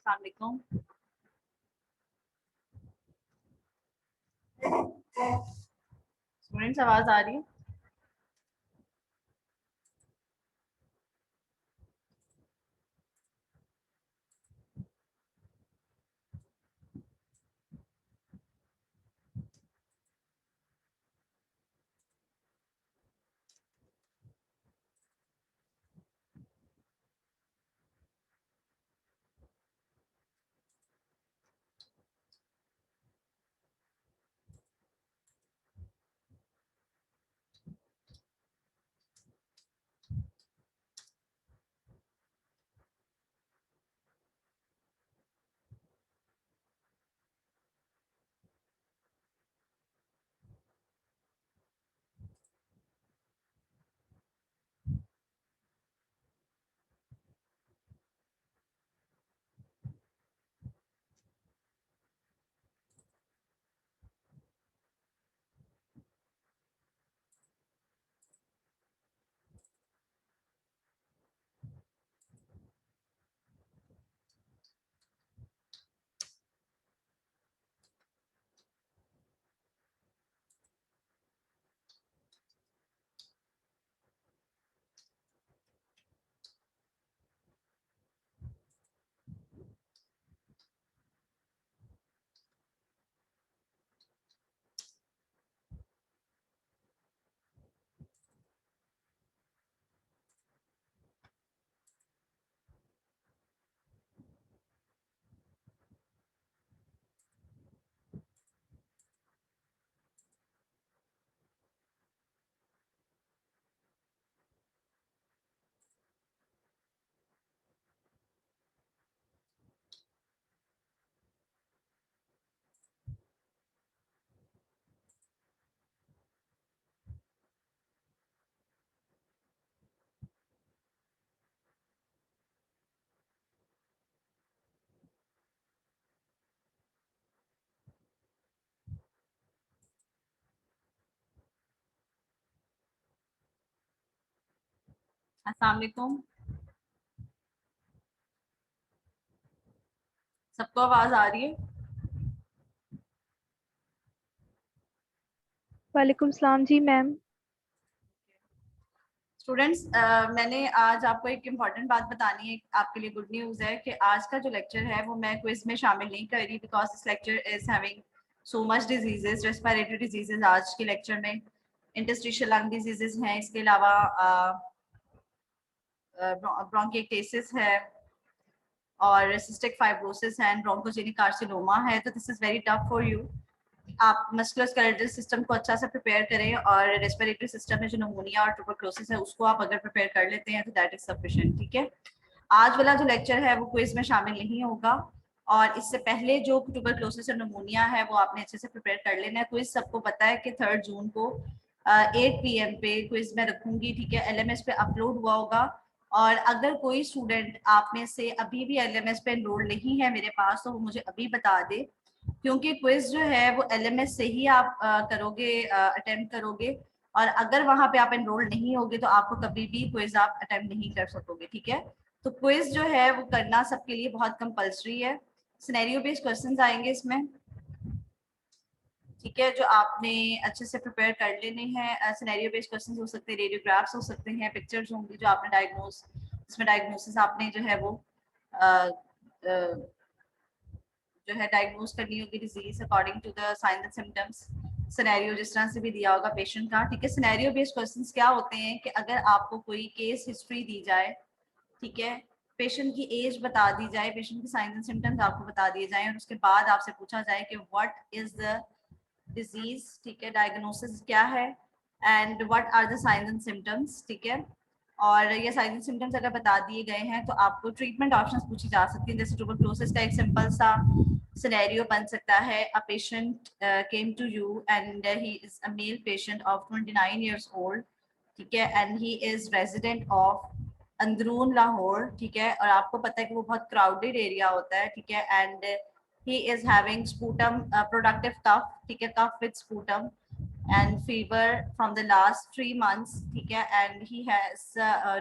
अस्सलाम वालेकुम। स्टूडेंट्स आवाज आ रही है? अस्सलाम वालेकुम। सबको आवाज आ रही है? वालेकुम सलाम जी मैम। स्टूडेंट्स, मैंने आज आपको एक इम्पॉर्टेंट बात बतानी है। आपके लिए गुड न्यूज़ है कि आज का जो लेक्चर है वो मैं क्विज में शामिल नहीं कर रही, because this lecture is having so much diseases, respiratory diseases आज के लेक्चर में। इंटरस्टिशियल लंग डिजीजेस हैं, इसके अलावा ब्रोंकिएक्टेसिस है और सिस्टिक फाइब्रोसिस है, ब्रोंकोजेनिक कार्सिनोमा है। तो this is very tough for you. आप मस्कुलोस्केलेटल सिस्टम को अच्छा से प्रिपेयर करें और रेस्पिरेटरी सिस्टम में जो नमूनिया और ट्यूबरक्लोसिस है उसको आप अगर प्रिपेयर कर लेते हैं तो दैट इज सफिशिएंट। ठीक है, आज वाला जो लेक्चर है वो क्विज में शामिल नहीं होगा, और इससे पहले जो ट्यूबरक्लोसिस और नमूनिया है वो आपने अच्छे से प्रिपेयर कर लेना है। क्विज सबको पता है कि 3 जून को 8 PM पे क्विज में रखूंगी। ठीक है, LMS पे अपलोड हुआ होगा, और अगर कोई स्टूडेंट आप में से अभी भी LMS पे एनरोल नहीं है मेरे पास, तो वो मुझे अभी बता दे, क्योंकि क्विज जो है वो LMS से ही आप करोगे, अटेम्प्ट करोगे, और अगर वहां पे आप एनरोल नहीं होगे तो आपको कभी भी क्विज आप अटेम्प्ट नहीं कर सकोगे। ठीक है, तो क्विज जो है वो करना सबके लिए बहुत कंपलसरी है। सिनेरियो बेस्ड क्वेश्चंस आएंगे इसमें। ठीक है, जो आपने अच्छे से प्रिपेयर कर लेने हैं। सिनेरियो बेस्ड क्वेश्चंस हो सकते हैं, रेडियोग्राफ्स हो सकते हैं, पिक्चर्स होंगी जो आपने डायग्नोस, इसमें डायग्नोसिस आपने जो है वो जो है डायग्नोस करनी होगी disease according to the signs and symptoms. Scenario जिस तरह से भी दिया होगा पेशेंट का। ठीक है, सिनेरियो बेस्ड क्वेश्चंस क्या होते हैं कि अगर आपको कोई केस हिस्ट्री दी जाए, ठीक है, पेशेंट की एज बता दी जाए, पेशेंट की साइंस एंड सिम्टम्स आपको बता दिए जाएं, और उसके बाद आपसे पूछा जाए कि व्हाट इज द डिजीज, ठीक है, डायग्नोसिस क्या है, and what are the signs and symptoms. ठीक है, और ये साइंस एंड सिम्टम्स अगर बता दिए गए हैं तो आपको ट्रीटमेंट ऑप्शंस पूछी जा सकती हैं। जैसे ट्यूबरक्लोसिस का एक सिंपल सा सिनेरियो बन सकता है, a patient came to you and he is a male patient of 29 years old, ठीक है, and he is resident of Androon Lahore. ठीक है, और आपको पता है कि वो बहुत क्राउडेड एरिया होता है। ठीक है, and he is having sputum productive cough, ठीक है, cough with sputum and fever from the last 3 months. ठीक है, and he has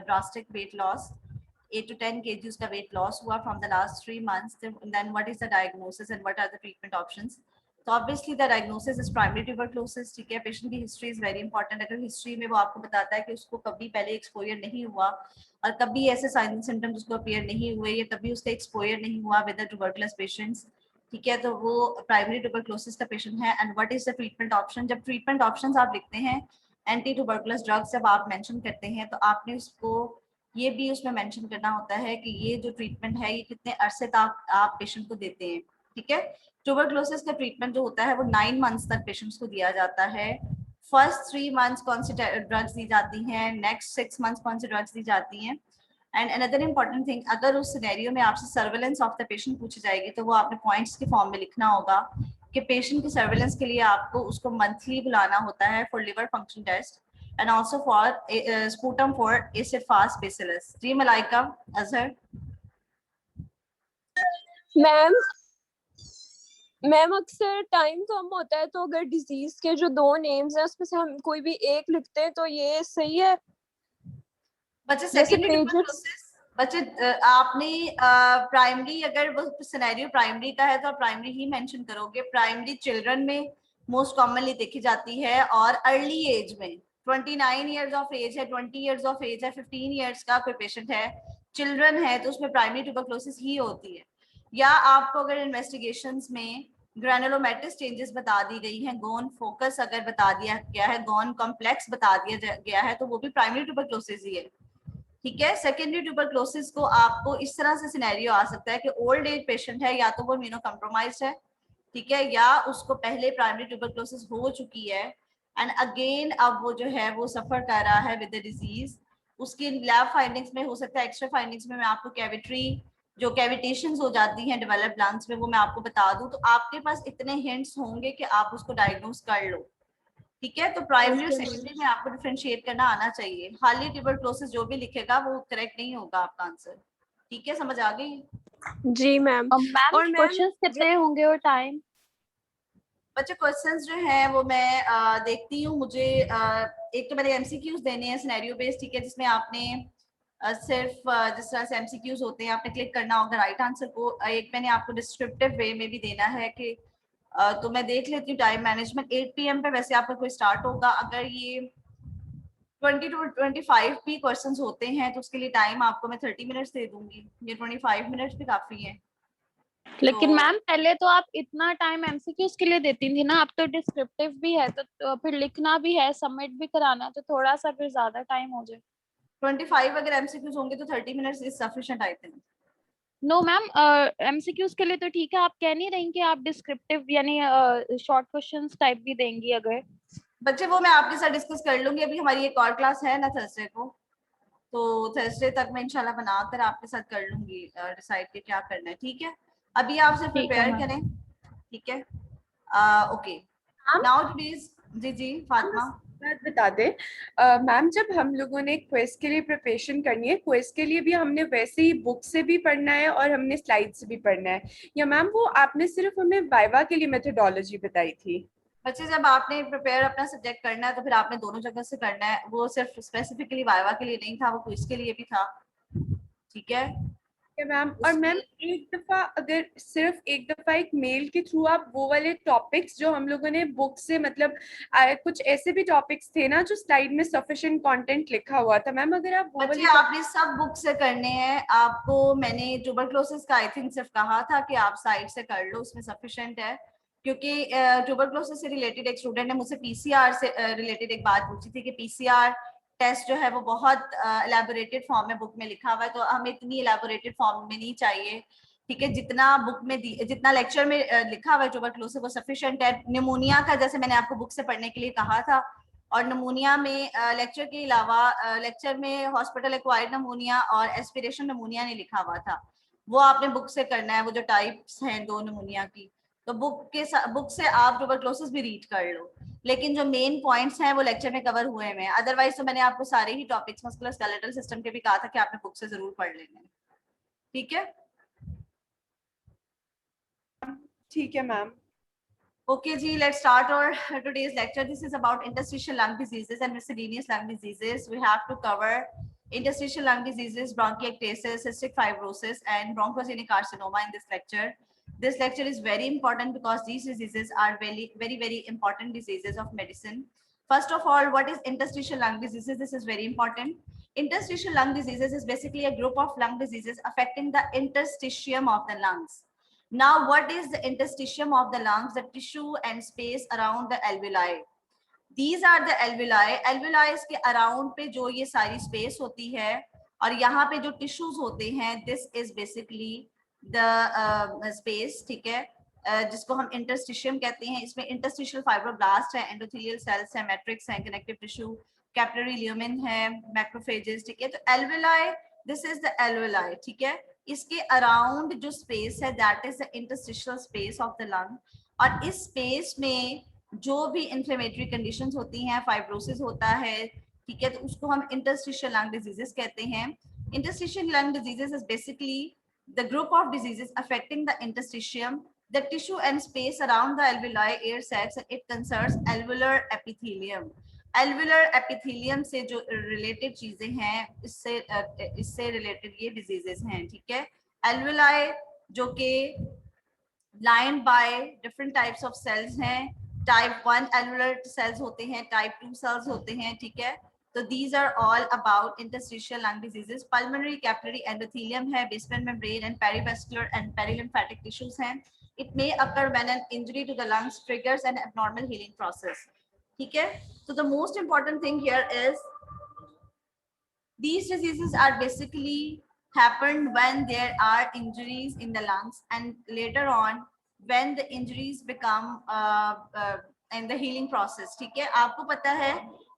drastic weight loss, 8 to 10 kg उसका weight loss हुआ from the last 3 months, then what is the diagnosis and what are the treatment options? तो obviously the diagnosis is primary tuberculosis, ठीक है. Patient की history is very important. अगर history में वो आपको बताता है कि उसको कभी पहले एक्सपोजर नहीं हुआ और कभी ऐसे साइन एंड सिम्टम्स उसको अपीयर नहीं हुए या कभी उसका एक्सपोजर नहीं हुआ विद द ट्यूबरकुलस पेशेंट्स, ठीक है, तो वो प्राइमरी ट्यूबरकुलोसिस का पेशेंट है. And what is the treatment option? जब ट्रीटमेंट ऑप्शंस आप लिखते हैं एंटी ट्यूबरकुलस ड्रग्स जब आप मेंशन करते हैं तो आपने उसको ये भी उसमें मेंशन करना होता है कि ये जो ट्रीटमेंट है ये कितने अरसे तक आप पेशेंट को देते हैं, ठीक है. ट्यूबरकुलोसिस का ट्रीटमेंट जो होता है वो 9 मंथ्स तक पेशेंट्स को दिया जाता है. फर्स्ट 3 मंथ्स कौन सी ड्रग्स दी जाती हैं, नेक्स्ट 6 मंथ्स कौन सी ड्रग्स दी जाती हैं. एंड अनदर इंपॉर्टेंट थिंग, अगर उस सिनेरियो में आपसे सर्वेलेंस ऑफ द पेशेंट पूछी जाएगी तो वो आपने पॉइंट्स के फॉर्म में लिखना होगा कि पेशेंट की सर्वेलेंस के लिए आपको उसको मंथली बुलाना होता है for liver function test and also for sputum for acid fast bacillus. जी मलाइका अजहर. मैम अक्सर टाइम कम होता है तो अगर डिजीज के जो 2 नेम्स हैं उसमें से हम कोई भी एक लिखते हैं तो ये सही है. बच्चे सेकेंडरी ट्यूबरकुलोसिस, बच्चे आपने प्राइमरी अगर वो सिनेरियो प्राइमरी का है तो आप प्राइमरी ही मेंशन करोगे. प्राइमरी चिल्ड्रन में मोस्ट कॉमनली देखी जाती है और अर्ली एज में 29 इयर्स ऑफ एज है, 20 इयर्स ऑफ एज है, 15 इयर्स का कोई पेशेंट है, चिल्ड्रन है, तो उसमें प्राइमरी ट्यूबरकुलोसिस ही होती है. या आपको अगर इन्वेस्टिगेशंस में ग्रैनुलोमेटस चेंजेस बता दी गई हैं, गोन फोकस अगर बता दिया गया है, गोन कॉम्प्लेक्स बता दिया गया है, तो वो भी प्राइमरी ट्यूबरकुलोसिस ही है, ठीक है. सेकेंडरी ट्यूबरकुलोसिस को आपको इस तरह से सिनेरियो आ सकता है कि ओल्ड एज पेशेंट है, या तो वो इम्यूनो कॉम्प्रोमाइज्ड है, ठीक है, या उसको पहले प्राइमरी ट्यूबरकुलोसिस हो चुकी है एंड अगेन अब वो जो है वो सफर कर रहा है विद द डिजीज. उसकी लैब फाइंडिंग्स में हो सकता है, एक्स्ट्रा फाइंडिंग्स में मैं आपको कैविटरी जो कैविटेशंस हो जाती हैं डेवलप्ड लंग्स में वो मैं आपको बता दूं, तो आपके पास इतने हिंट्स होंगे कि आप उसको डायग्नोज कर लो, ठीक है. तो प्राइमरी और सेकेंडरी में आपको डिफरेंशिएट करना आना चाहिए. खाली ट्यूबरकुलोसिस जो भी लिखेगा वो करेक्ट नहीं होगा आपका आंसर, ठीक है. समझ आ गई? जी मैम. और क्वेश्चंस कितने होंगे और टाइम? बच्चे क्वेश्चंस जो हैं वो मैं देखती हूँ. मुझे एक तो मैंने एमसीक्यूज देने हैं सिनेरियो बेस्ड, ठीक है, जिसमें आपने सिर्फ जिस तरह से एमसीक्यूज होते हैं आपने क्लिक करना होगा राइट आंसर को. एक मैंने आपको डिस्क्रिप्टिव वे में भी देना है कि तो मैं देख लेती हूँ टाइम मैनेजमेंट. 8 PM पे वैसे आपका कोई स्टार्ट होगा. अगर ये 20 to 25 भी क्वेश्चंस होते हैं तो उसके लिए टाइम आपको मैं 30 मिनट्स दे दूंगी. ये 25 मिनट्स भी काफी है. लेकिन मैम पहले तो आप इतना टाइम एमसीक्यूज के लिए देती थी ना, अब तो डिस्क्रिप्टिव भी है तो फिर लिखना भी है, सबमिट भी कराना, तो थोड़ा सा फिर ज्यादा टाइम हो जाए. 25 अगर एमसीक्यूज होंगे तो 30 minutes is sufficient I think. No ma'am, MCQs के लिए तो ठीक है. आप कह नहीं रही कि आप डिस्क्रिप्टिव यानी शॉर्ट क्वेश्चंस टाइप भी देंगी अगर? बच्चे वो मैं आपके साथ डिस्कस कर लूंगी. अभी हमारी एक और क्लास है ना थर्सडे को, तो थर्सडे तक मैं इंशाल्लाह बनाकर आपके साथ कर लूंगी डिसाइड कि क्या करना है, ठीक है. अभी आप सिर्फ प्रिपेयर करें, ठीक है. Okay now today's. जी जी फातिमा बात बता दें मैम, जब हम लोगों ने क्विज के लिए प्रिपरेशन करनी है, क्विज के लिए भी हमने वैसे ही बुक से भी पढ़ना है और हमने स्लाइड से भी पढ़ना है, या मैम वो आपने सिर्फ हमें वाइवा के लिए मेथोडोलॉजी बताई थी? बच्चे जब आपने प्रिपेयर अपना सब्जेक्ट करना है तो फिर आपने दोनों जगह से करना है. वो सिर्फ स्पेसिफिकली वाइवा के लिए नहीं था, वो क्विज के लिए भी था, ठीक है मैम. और मैम एक दफा एक मेल के थ्रू आप वो वाले टॉपिक्स जो हम लोगों ने बुक से मतलब कुछ ऐसे भी टॉपिक्स थे ना जो स्लाइड में सफिशिएंट कंटेंट लिखा हुआ था, मैम अगर आप वो वाले आपने सब बुक से करने हैं. आपको मैंने ट्यूबरकुलोसिस का आई थिंक सिर्फ कहा था कि आप साइड से कर लो, उसमें सफिशिएंट है. क्योंकि ट्यूबरकुलोसिस से रिलेटेड एक स्टूडेंट ने मुझसे पीसीआर से रिलेटेड एक बात पूछी थी कि पीसीआर टेस्ट जो है वो बहुत एलैबोरेटेड फॉर्म में बुक में लिखा हुआ है, तो हमें इतनी एलैबोरेटेड फॉर्म में नहीं चाहिए, ठीक है. जितना बुक में जितना लेक्चर में लिखा हुआ है ट्यूबरकुलोसिस वो सफिशिएंट है. निमोनिया का जैसे मैंने आपको बुक से पढ़ने के लिए कहा था, और नमूनिया में लेक्चर के अलावा लेक्चर में हॉस्पिटल एक्वायर्ड नमूनिया और एस्पिरेशन नमूनिया नहीं लिखा हुआ था, वो आपने बुक से करना है. वो जो टाइप्स हैं 2 नमूनिया की, तो बुक से आप ट्यूबरकुलोसिस भी रीड कर लो, लेकिन जो मेन पॉइंट्स हैं वो लेक्चर में कवर हुए हैं. अदरवाइज तो मैंने आपको सारे ही टॉपिक्स मस्कुलोस्केलेटल सिस्टम के भी कहा था कि आपने बुक से जरूर पढ़ लेने हैं, ठीक है. ठीक है ma'am. Okay, Ji, let's start our today's lecture. This is about interstitial lung diseases and miscellaneous lung diseases. We have to cover interstitial lung diseases, bronchiectasis, cystic fibrosis, and bronchogenic carcinoma in this lecture. This lecture is very important because these diseases are very important diseases of medicine. First of all, what is interstitial lung diseases? This is very important. Interstitial lung diseases is basically a group of lung diseases affecting the interstitium of the lungs. Now, what is the interstitium of the lungs? The tissue and space around the alveoli. These are the alveoli. Alveoli के around पे जो ये सारी space होती है और यहाँ पे जो tissues होते हैं, this is basically the space, ठीक है, जिसको हम interstitium कहते हैं. इसमें interstitial fibroblast है, endothelial cells है, matrix है, connective tissue, capillary lumen है, macrophages, ठीक है. तो alveoli, this is the alveoli, ठीक है. इसके around जो space है, that is the interstitial space of the lung. और इस space में जो भी इन्फ्लेमेटरी कंडीशंस होती हैं, फाइब्रोसिस होता है, ठीक है, तो उसको हम इंटरस्टिशियल लंग डिजीजेस कहते हैं. Interstitial lung diseases is basically the group of diseases affecting the interstitium, the tissue and space around the alveoli, air sacs, it concerns alveolar epithelium. Alveolar epithelium से जो रिलेटेड चीजें हैं, इससे related ये diseases हैं, ठीक है. एल्वियोलाई जो कि lined by different types of cells हैं. टाइप 1 एल्वुलर सेल्स होते हैं, टाइप 2 सेल्स होते हैं, ठीक है. तो these are all about interstitial lung diseases. Pulmonary, capillary, endothelium है, basement membrane and perivascular and perilymphatic tissues हैं. It may occur when an injury to the lungs triggers an abnormal healing process. ठीक है. So the most important thing here is these diseases are basically happened when there are injuries in the lungs, and later on when the injuries become in the healing process. ठीक है. आपको पता है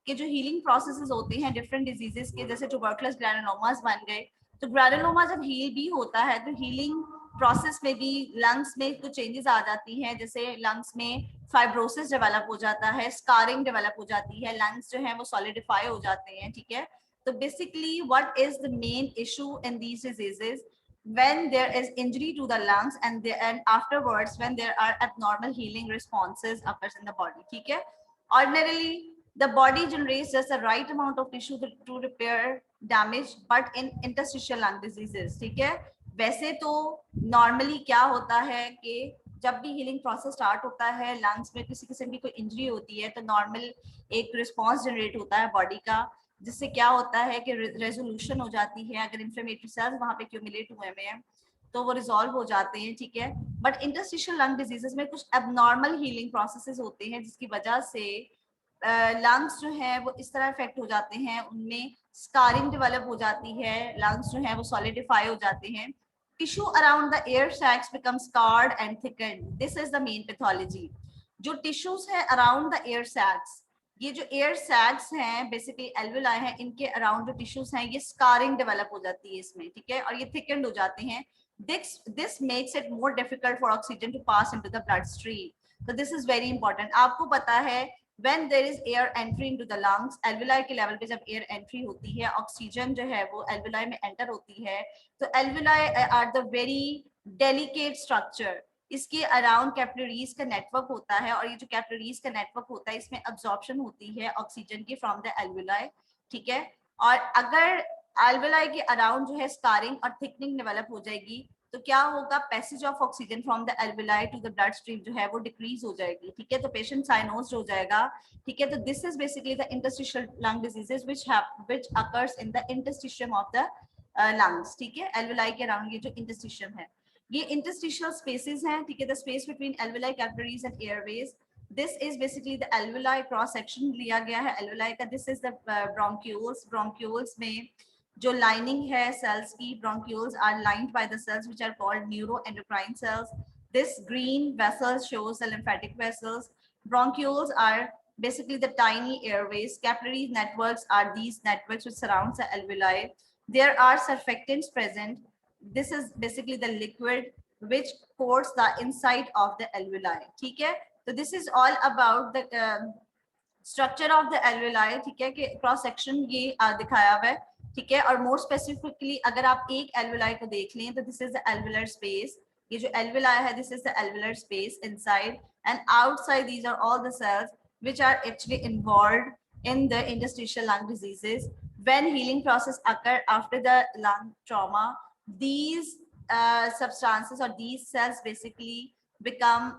कि जो healing processes होते हैं different diseases के, जैसे tuberculous granulomas बन गए, तो granuloma जब heal भी होता है तो healing process में भी lungs में कुछ changes आ जाती हैं. जैसे lungs में fibrosis develop हो जाता है, scarring develop हो जाती है, lungs जो हैं वो solidify हो जाते हैं, ठीक है. तो basically what is the main issue in these diseases? When there is injury to the lungs and afterwards when there are abnormal healing responses occurs in the body, ठीक है. Ordinarily the body generates just the right amount of tissue to repair damage, but in interstitial lung diseases, ठीक है, वैसे तो normally क्या होता है कि जब भी healing process start होता है, lungs में किसी किस्म की कोई injury होती है, तो normal एक response generate होता है body का, जिससे क्या होता है कि रेजोल्यूशन हो जाती है. अगर इन्फ्लेमेटरी सेल्स वहां पे एक्यूमुलेट हुए हैं तो वो रिजॉल्व हो जाते हैं, ठीक है. बट इंटरस्टिशियल लंग डिजीजेस में कुछ एबनॉर्मल हीलिंग प्रोसेसेस होते हैं, जिसकी वजह से लंग्स जो है वो इस तरह इफेक्ट हो जाते हैं, उनमें स्कारिंग डेवलप हो जाती है, लंग्स जो है वो सॉलिडिफाई हो जाते हैं. Tissue around the air sacs become scarred and thickened. This is the main pathology. जो टिश्यूज है अराउंड द एयर सैक्स, ये जो एयर सैक्स हैं बेसिकली एल्वुलाई हैं, इनके अराउंड जो टिश्यूज हैं ये स्कारिंग डेवलप हो जाती है इसमें, ठीक है, और ये थिकन्ड हो जाते हैं. This makes it more difficult for oxygen to pass into the blood stream. तो दिस इज वेरी इंपॉर्टेंट. आपको पता है when there is air entry into the lungs, alveoli के लेवल पे जब एयर एंट्री होती है, ऑक्सीजन जो है वो एल्वुलाई में एंटर होती है. तो alveoli are the very delicate structure. इसके अराउंड कैपिलरीज का नेटवर्क होता है, और ये जो कैपिलरीज का नेटवर्क होता है इसमें अब्जॉर्प्शन होती है ऑक्सीजन की फ्रॉम द एल्वुलाई, ठीक है. और अगर एल्वुलाई के अराउंड जो है स्कारिंग और थिकनिंग डेवलप हो जाएगी तो क्या होगा, passage of oxygen from the alveoli to the blood stream जो है वो डिक्रीज हो जाएगी, ठीक है. तो पेशेंट साइनोज्ड हो जाएगा, ठीक है. तो this is basically the interstitial lung diseases which occurs in the interstitium of the lungs, ठीक है. एल्वुलाई के अराउंड ये जो इंटरस्टिशियम है, ये इंटरस्टिशियल स्पेसेस हैं, ठीक है. The space between alveoli, capillaries and airways. This is basically the alveoli. Cross section लिया गया है एल्वुलाई का. This is the bronchioles. Bronchioles में जो लाइनिंग है सेल्स की, bronchioles are lined by the cells which are called neuroendocrine cells. This green vessels shows the lymphatic vessels. Bronchioles are basically the tiny airways. Capillary networks are these networks which surrounds the alveoli. There are surfactants present. This is basically the liquid which coats the inside of the alveoli, ठीक है. तो this is all about the structure of the alveoli, ठीक है, कि cross section ये दिखाया हुआ है, ठीक है. और मोर स्पेसिफिकली अगर आप एक एल्वुलाई को देख लें तो this is the alveolar space. ये जो एल्वुलाई है this is the alveolar space inside, and outside these are all the cells which are actually involved in the interstitial lung diseases. when healing process occur after the lung trauma, these substances or these cells basically become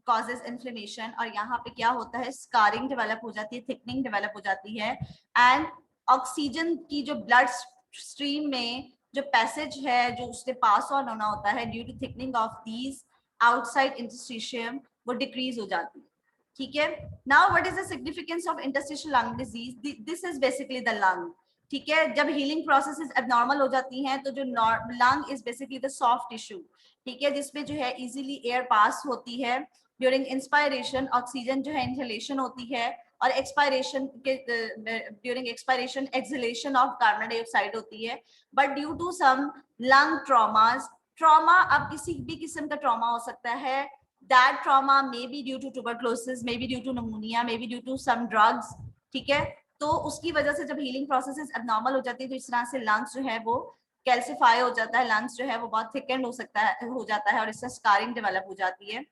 causes inflammation, और यहाँ पे क्या होता है, scarring develop हो जाती है, thickening develop हो जाती है, and ऑक्सीजन की जो ब्लड स्ट्रीम में जो पैसेज है जो उससे पास ऑन होना होता है due to thickening of these outside interstitium, वो डिक्रीज हो जाती है, ठीक है। Now what is the significance of interstitial lung disease? This is basically the lung, ठीक है। जब हीलिंग प्रोसेसेस एबनॉर्मल हो जाती हैं तो जो lung is basically the soft tissue, ठीक है, जिसमें जो है इजीली एयर पास होती है। ड्यूरिंग इंस्पायरेशन ऑक्सीजन जो है इनहेलेशन होती है, और एक्सपायरेशन के during expiration exhalation of carbon dioxide होती है। But due to some lung traumas, trauma अब किसी भी किस्म का ट्रॉमा हो सकता है, that trauma may be due to tuberculosis, may be due to pneumonia, may be due to some drugs, ठीक है। तो उसकी वजह से जब हीलिंग प्रोसेसेस एबनॉर्मल हो जाती है तो इस तरह से लंग्स जो है वो कैल्सिफाई हो जाता है, लंग्स जो है वो बहुत थिकेंड हो सकता है, हो जाता है, और इससे स्कारिंग डेवलप हो जाती है।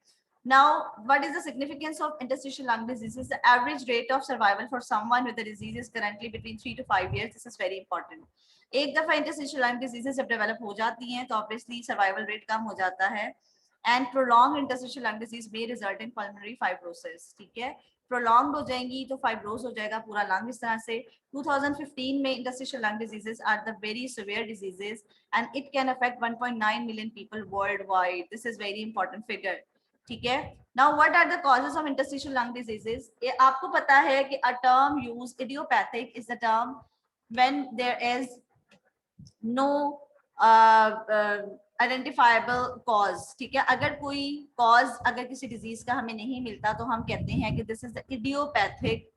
Now, what is the significance of interstitial lung diseases? The average rate of survival for someone with the disease is currently between 3 to 5 years. This is very important. एक दफा interstitial lung diseases जब develop हो जाती हैं तो obviously survival rate कम हो जाता है, and prolonged interstitial lung disease may result in pulmonary fibrosis, ठीक है। prolonged हो जाएंगी तो fibrose हो जाएगा पूरा lung इस तरह से। 2015 में interstitial lung diseases are the very severe diseases and it can affect 1.9 million people worldwide. This is very important figure, ठीक है। Now what are the causes of interstitial lung diseases? ये आपको पता है कि a term used idiopathic is the term when there is no identifiable cause, ठीक है। अगर कोई cause अगर किसी disease का हमें नहीं मिलता तो हम कहते हैं कि this is the idiopathic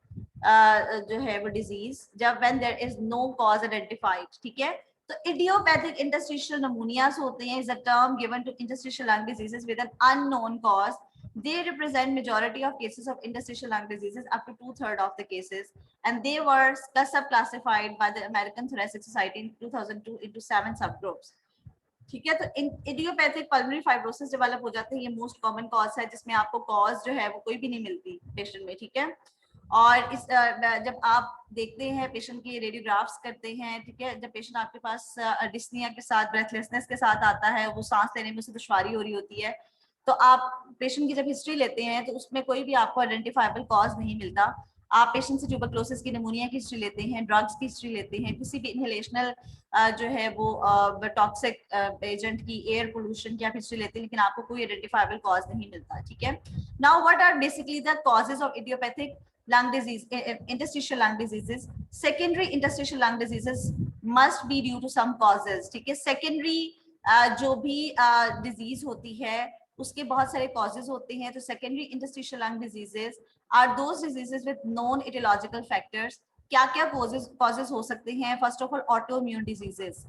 जो है वो disease, जब when there is no cause identified, ठीक है। तो idiopathic interstitial pneumonias होते हैं is a term given to interstitial lung diseases with an unknown cause. They represent majority of cases of interstitial lung diseases, up to 2/3 of the cases, and they were sub-classified by the American Thoracic Society in 2002 into 7 subgroups. ठीक है। तो idiopathic pulmonary fibrosis develop हो जाते हैं, ये most common cause है जिसमें आपको कॉज जो है वो कोई भी नहीं मिलती पेशेंट में, ठीक है। और इस जब आप देखते हैं पेशेंट की रेडियोग्राफ्स करते हैं, ठीक है, जब पेशेंट आपके पास डिस्निया के साथ ब्रेथलेसनेस के साथ आता है, वो सांस लेने में उसे दुश्वारी हो रही होती है, तो आप पेशेंट की जब हिस्ट्री लेते हैं तो उसमें कोई भी आपको आइडेंटिफाइबल कॉज नहीं मिलता। आप पेशेंट से ट्यूबरक्लोसिस की निमोनिया की हिस्ट्री लेते हैं, ड्रग्स की हिस्ट्री लेते हैं, किसी भी इनहेलेशनल जो है वो टॉक्सिक एजेंट की, एयर पोल्यूशन की आप हिस्ट्री लेते हैं, लेकिन आपको कोई आइडेंटिफाइबल कॉज नहीं मिलता, ठीक है। Now what are basically the causes of idiopathic lung disease, interstitial lung diseases? Secondary interstitial lung diseases must be due to some causes, ठीक है। secondary जो भी disease होती है उसके बहुत सारे causes होते हैं, तो secondary interstitial lung diseases are those diseases with known etiological factors. क्या क्या causes हो सकते हैं? First of all, autoimmune diseases.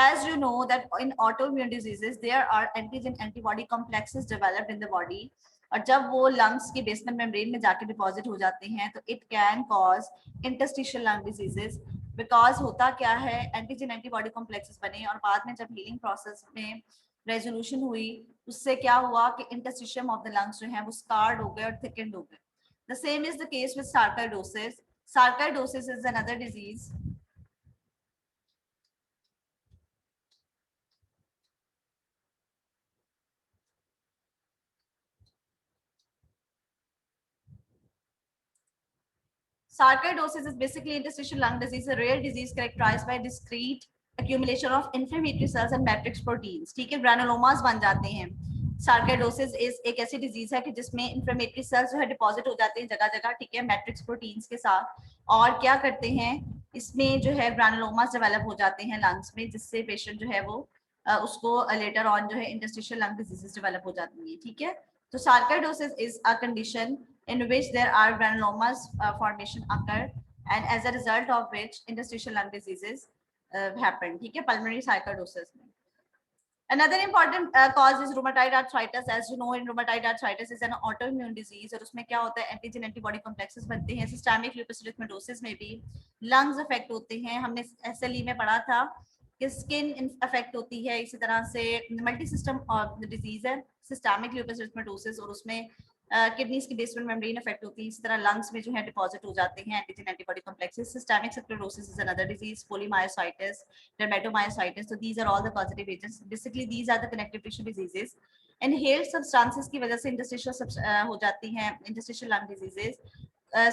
As you know that in autoimmune diseases there are antigen antibody complexes developed in the body, और जब वो lungs की basement membrane में जाके डिपॉजिट हो जाते हैं तो it can cause interstitial lung diseases. Because होता क्या है, एंटीजन एंटीबॉडी कॉम्प्लेक्सेस बने और बाद में जब हीलिंग प्रोसेस में रेजोल्यूशन हुई उससे क्या हुआ कि इंटरस्टिशियम ऑफ द लंग्स जो है वो स्कार्ड हो गए और थिकेंड हो गए। The same is the case with sarcoidosis. Sarcoidosis is another disease Sarcoidosis is basically interstitial lung disease, a rare disease characterized by discrete accumulation of inflammatory cells and matrix proteins, ठीक है, granulomas बन जाते हैं। Sarcoidosis is एक ऐसी disease है कि जिसमें inflammatory cells जो है डिपॉजिट हो जाते हैं जगह जगह, ठीक है, मैट्रिक्स प्रोटीन्स के साथ, और क्या करते हैं इसमें जो है granulomas डेवलप हो जाते हैं लंग्स में, जिससे पेशेंट जो है वो उसको लेटर ऑन जो है इंटरस्टिशियल लंग डिजीजेस डेवलप हो जाती है, ठीक है। तो sarcoidosis is a condition in which there are granulomas formation occur, and as a result of which interstitial lung diseases happen, ठीक है, pulmonary sarcoidosis में। Another important cause is rheumatoid arthritis. As you know, in rheumatoid arthritis is an autoimmune disease, और उसमें क्या होता है, antigen antibody complexes बनते हैं। सिस्टेमिक लूपस एरिथेमेटोसिस में भी लंग्स अफेक्ट होते हैं। हमने SLE में पढ़ा था कि स्किन अफेक्ट होती है, इसी तरह से मल्टी सिस्टम डिजीज है सिस्टेमिक लूपस एरिथेमेटोसिस, और उसमें किडनीज की बेसमेंट मेम्ब्रेन अफेक्ट होती है, इसी तरह लंग्स में जो है डिपॉजिट हो जाते हैं antigen antibody complexes, systemic sclerosis is another disease, polymyositis, dermatomyositis, तो these are all the positive agents, basically these are the connective tissue diseases. Inhaled substances की वजह से इंटरस्टिशियल हो जाती हैं इंटरस्टिशियल लंग डिजीजेस,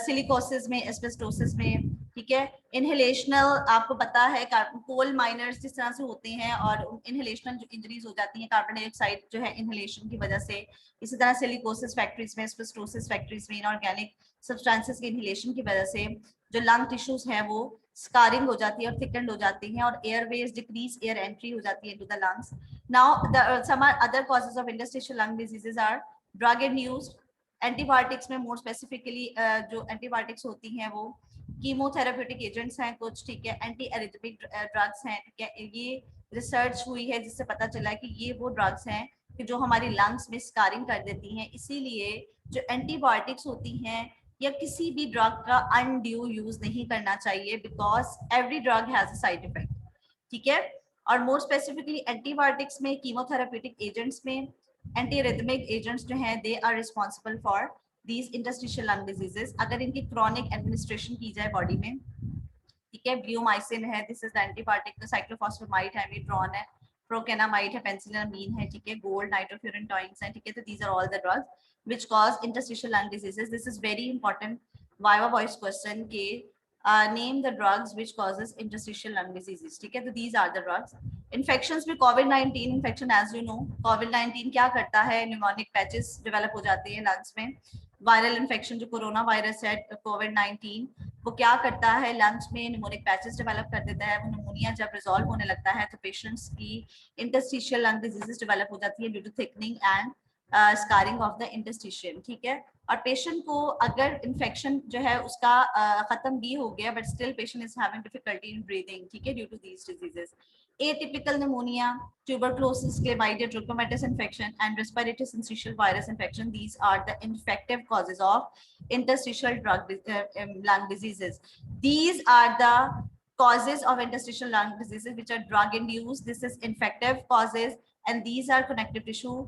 सिलिकोसिस में, एस्बेस्टोसिस में, ठीक है। इनहेलेशनल आपको पता है कोल माइनर्स जिस तरह से होते हैं और इनहेलेशनल जो इंजरीज हो जाती हैं कार्बन डाइऑक्साइड जो है इनहेलेशन की वजह से, इसी तरह सिलिकोसिस फैक्ट्रीज में, एस्बेस्टोसिस फैक्ट्रीज में, इनऑर्गेनिक सब्सटेंसेस के इनहेलेशन की वजह से जो लंग टिश्यूज हैं वो स्कारिंग हो जाती है और थिकन्ड हो जाती हैं और एयरवेज डिक्रीज एयर एंट्री हो जाती है into the lungs. Now some other causes of interstitial lung diseases are drug induced, antibiotics में मोर स्पेसिफिकली जो एंटीबायोटिक्स होती हैं वो कीमोथेरेप्यूटिक एजेंट्स हैं कुछ, ठीक है, एंटी एरिथमिक ड्रग्स हैं, ठीक है। ये रिसर्च हुई है जिससे पता चला है कि ये वो ड्रग्स हैं कि जो हमारी लंग्स में स्कारिंग कर देती हैं, इसीलिए जो एंटीबायोटिक्स होती हैं या किसी भी ड्रग का अनड्यू यूज नहीं करना चाहिए, because every drug has a side effect, ठीक है। और मोर स्पेसिफिकली एंटीबायोटिक्स में, कीमोथेरेप्यूटिक एजेंट्स में, एंटी रिथमिक एजेंट्स जो हैं they are responsible for these interstitial lung diseases. अगर इनकी क्रॉनिक एडमिनिस्ट्रेशन की जाए बॉडी में, ठीक है, ब्यूमाइसिन है, दिस इज एंटीबायोटिक, साइक्लोफॉस्फेमाइड है, मीट्रॉन है, प्रोकेनामाइड है, पेनिसिलिन है, ठीक है, गोल्ड, नाइट्रोफ्यूरेंटॉइंस है, ठीक है। तो these are all the drugs which cause interstitial lung diseases. This is very important viva voice question के name the drugs which causes interstitial lung diseases, ठीक है। तो these are the drugs. Infections में covid infection, as you know covid क्या करता है, mnemonic patches develop हो जाते हैं लंग्स में। वायरल इन्फेक्शन जो कोरोना वायरस है कोविड-19 वो क्या करता है, लंग्स में न्यूमोनिक पैचेस डेवलप कर देता है। वो न्यूमोनिया जब रिजॉल्व होने लगता है तो पेशेंट्स की इंटरस्टिशियल लंग डिजीजेस डेवलप हो जाती है due to thickening and scarring of the interstitium, ठीक है। और पेशेंट को अगर इन्फेक्शन जो है उसका खत्म भी हो गया but still patient is having difficulty in breathing, ठीक है, due to these diseases. Atypical pneumonia, tuberculosis, clamidia, trachomatis infection, and respiratory syncytial virus infection. These are the infective causes of interstitial lung diseases. These are the causes of interstitial lung diseases which are drug induced. This is infective causes, and these are connective tissue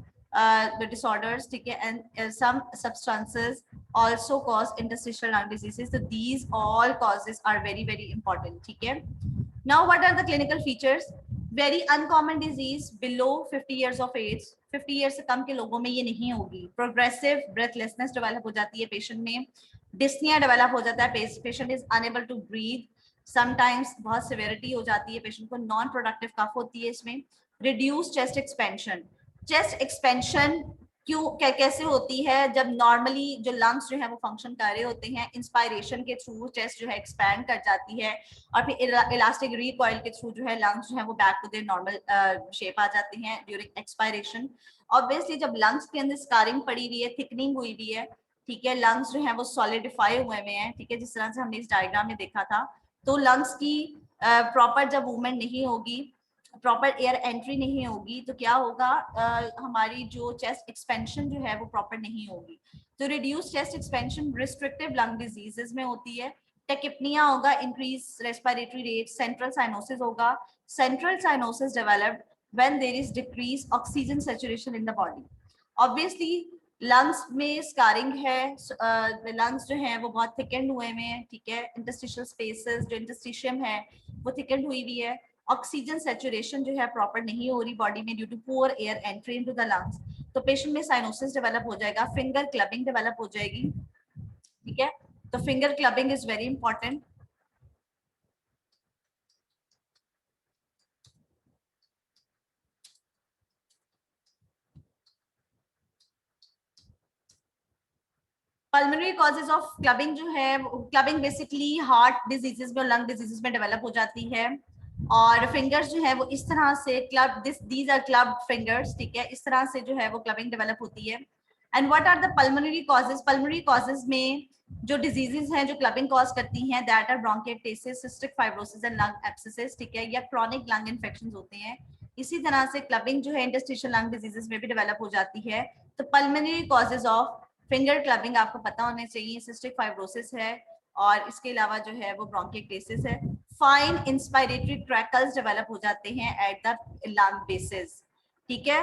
the disorders, ठीक है, and some substances also cause interstitial lung diseases. So these all causes are very very important, ठीक है. Now what are the clinical features? Very uncommon disease below 50 years of age. 50 years से कम के लोगों में ये नहीं होगी. Progressive breathlessness develop हो जाती है पेशेंट में. Dyspnea develop हो जाता है. Patient is unable to breathe. Sometimes बहुत severity हो जाती है. पेशेंट को non-productive cough होती है इसमें. Reduced chest expansion. Chest expansion क्यों कैसे होती है, जब नॉर्मली जो लंग्स जो है वो फंक्शन कर रहे होते हैं, इंस्पायरेशन के थ्रू चेस्ट जो है एक्सपैंड कर जाती है और फिर इलास्टिक रिकॉइल के थ्रू जो है लंग्स जो है वो back to their normal shape आ जाते हैं ड्यूरिंग एक्सपायरेशन। ऑब्वियसली जब लंग्स के अंदर स्कारिंग पड़ी हुई है, थिकनिंग हुई हुई है, ठीक है, लंग्स जो है वो सॉलिडिफाई हुए हुए हैं, ठीक है, जिस तरह से हमने इस डायग्राम में देखा था। तो लंग्स की प्रॉपर जब मूवमेंट नहीं होगी, प्रॉपर एयर एंट्री नहीं होगी, तो क्या होगा, हमारी जो चेस्ट एक्सपेंशन जो है वो प्रॉपर नहीं होगी। तो reduce chest expansion restrictive lung diseases में होती है। टेकिपनिया होगा, increase respiratory rate, central cyanosis होगा। Central cyanosis developed when there is decrease oxygen saturation in the body. Obviously lungs में स्कारिंग है, लंग्स जो हैं वो बहुत थिकन्ड हुए हैं, ठीक है, इंटरस्टिशियल स्पेसेस जो इंटरस्टिशियम है वो थिकन्ड हुई हुई है। ऑक्सीजन सैचुरेशन जो है प्रॉपर नहीं हो रही बॉडी में due to poor air entry into the lungs, तो पेशेंट में साइनोसिस डेवलप हो जाएगा। फिंगर क्लबिंग डेवलप हो जाएगी, ठीक है, तो finger clubbing is very important. Pulmonary causes of clubbing जो है, क्लबिंग बेसिकली हार्ट डिजीजेस में और लंग डिजीजेस में डेवलप हो जाती है। और फिंगर्स जो है वो इस तरह से club, these are club fingers, ठीक है, इस तरह से जो है वो क्लबिंग डेवलप होती है। And what are the pulmonary causes? Pulmonary causes में जो डिजीजेस हैं जो क्लबिंग कॉज करती हैं, that are bronchitis, cystic fibrosis and lung abscesses, ठीक है, या क्रॉनिक लंग इन्फेक्शंस होते हैं। इसी तरह से क्लबिंग जो है इंटरस्टिशियल लंग डिजीजेस में भी डेवलप हो जाती है। तो pulmonary causes of finger clubbing आपको पता होने चाहिए, सिस्टिक फाइब्रोसिस है और इसके अलावा जो है वो ब्रोंकाइटिस है। फाइन इंस्पायरेटरी ट्रैकल्स डेवलप हो जाते हैं एट द लंग बेसिस, ठीक है।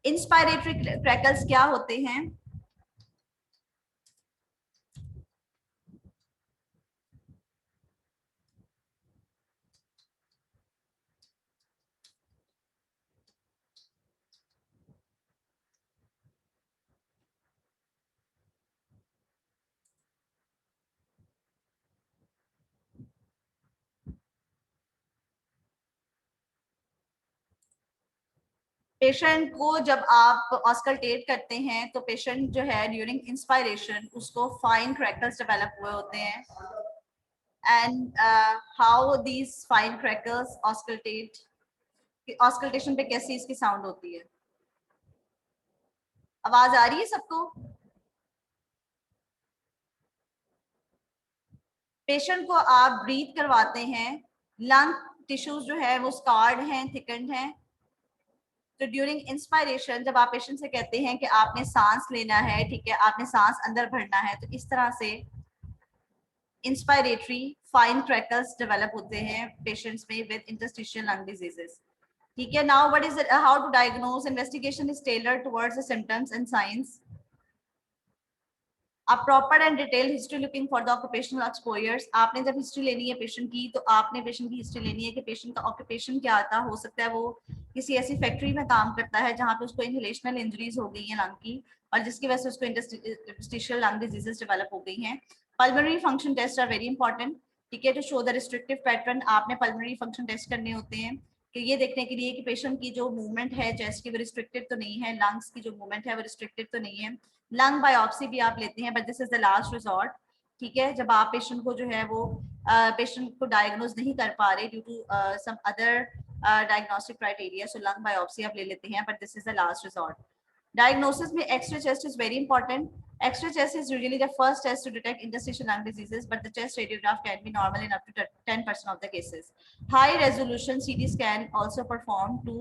इंस्पायरेटरी ट्रैकल्स क्या होते हैं? पेशेंट को जब आप ऑस्कल्टेट करते हैं तो पेशेंट जो है ड्यूरिंग इंस्पायरेशन उसको फाइन क्रैकल्स डेवलप हुए होते हैं, and how these fine crackles auscultate, auscultation पे कैसी इसकी साउंड होती है। आवाज आ रही है सबको? पेशेंट को आप ब्रीथ करवाते हैं, लंग टिश्यूज जो है वो स्कार्ड हैं, थिकन्ड हैं, तो ड्यूरिंग इंस्पायरेशन जब आप पेशेंट से कहते हैं कि आपने सांस लेना है, ठीक है, आपने सांस अंदर भरना है, तो इस तरह से इंस्पायरेटरी फाइन क्रैकल्स डेवलप होते हैं पेशेंट्स में विद इंटरस्टिशियल लंग डिजीजेस। ठीक है, now what is how to diagnose, investigation is tailored towards the symptoms and science. आप proper and detail history looking for the occupational exposures. आपने जब history लेनी है पेशेंट की, तो आपने पेशेंट की हिस्ट्री लेनी है कि पेशेंट का ऑक्यूपेशन क्या था। हो सकता है वो किसी ऐसी फैक्ट्री में काम करता है जहाँ पे उसको इनहेलेशनल इंजरीज हो गई हैं लंग की, और जिसकी वजह से उसको इंटरस्टिशियल लंग डिजीजेस डेवलप हो गई हैं। Pulmonary function test are very important, ठीक है, to show the restrictive pattern. आपने पल्मोनरी फंक्शन टेस्ट करने होते हैं कि ये देखने के लिए कि पेशेंट की जो मूवमेंट है चेस्ट की वो रिस्ट्रिक्टेड तो नहीं है, लंग्स की जो मूवमेंट है वो रिस्ट्रिक्टेड तो नहीं है। लंग बायोप्सी भी आप लेते हैं, but this is the last resort. ठीक है, जब आप पेशेंट को जो है वो पेशेंट को डायग्नोज नहीं कर पा रहे due to some other diagnostic criteria, so lung biopsy आप ले लेते हैं, but this is the last resort. Diagnosis में X ray chest is very important. X-ray chest is usually the first test to detect interstitial lung diseases, but the chest radiograph can be normal in up to 10% of the cases. High resolution CT scan also performed to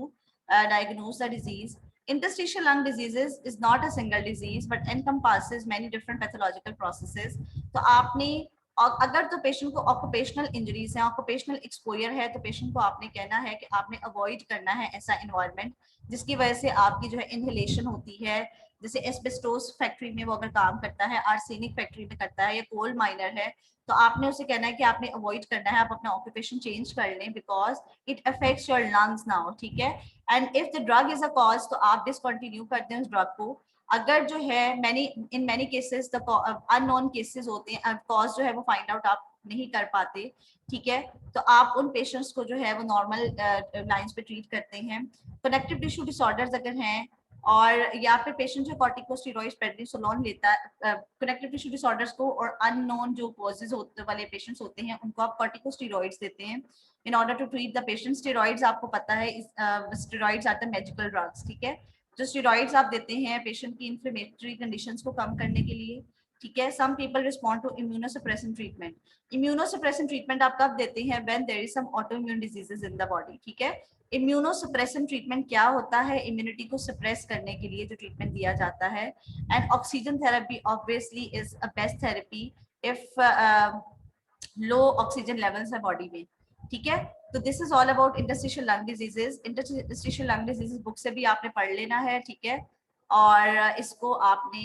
diagnose the disease. Interstitial lung diseases is not a single disease, but encompasses many different pathological processes. तो आपने अगर तो patient को occupational injuries है, occupational exposure है, तो patient को आपने कहना है कि आपने अवॉइड करना है ऐसा एनवायरनमेंट जिसकी वजह से आपकी जो है इनहेलेशन होती है। जैसे एस्बेस्टोस फैक्ट्री में वो अगर काम करता है, आर्सेनिक फैक्ट्री में करता है, या कोल माइनर है, तो आपने उसे कहना है कि आपने अवॉइड करना है, आप अपना ऑक्यूपेशन चेंज कर लें because it affects your lungs now. ठीक है, and if the drug is a cause, तो आप डिसकंटिन्यू करते हैं उस ड्रग को। अगर जो है in many cases the unknown cases होते हैं, कॉज जो है वो फाइंड आउट आप नहीं कर पाते, ठीक है, तो आप उन पेशेंट्स को जो है वो नॉर्मल लाइंस पे ट्रीट करते हैं। कनेक्टिव टिश्यू डिसऑर्डर्स अगर हैं, और या फिर पेशेंट जो कॉर्टिकोस्टेरॉइड्स प्रेडनिसोलोन लेता है, कनेक्टिव टिश्यू डिसऑर्डर्स को और अननोन जो कॉजेज होते वाले पेशेंट्स होते हैं उनको आप कॉर्टिकोस्टेरॉइड्स देते हैं in order to treat the patient. Steroids आपको पता है, steroids are the magical drugs. ठीक है, जो स्टेरॉइड्स आप देते हैं पेशेंट की इन्फ्लेमेटरी कंडीशंस को कम करने के लिए। ठीक है, some people respond to immunosuppressant treatment. Immunosuppressant treatment आप कब देते हैं? When there is some autoimmune diseases in the body. ठीक है, इम्यूनोसप्रेसेंट ट्रीटमेंट क्या होता है? इम्यूनिटी को सप्रेस करने के लिए जो ट्रीटमेंट दिया जाता है। And oxygen therapy obviously is a best therapy if low oxygen levels है बॉडी में। ठीक है, तो this is all about interstitial lung diseases. Interstitial lung diseases book से भी आपने पढ़ लेना है। ठीक है, और इसको आपने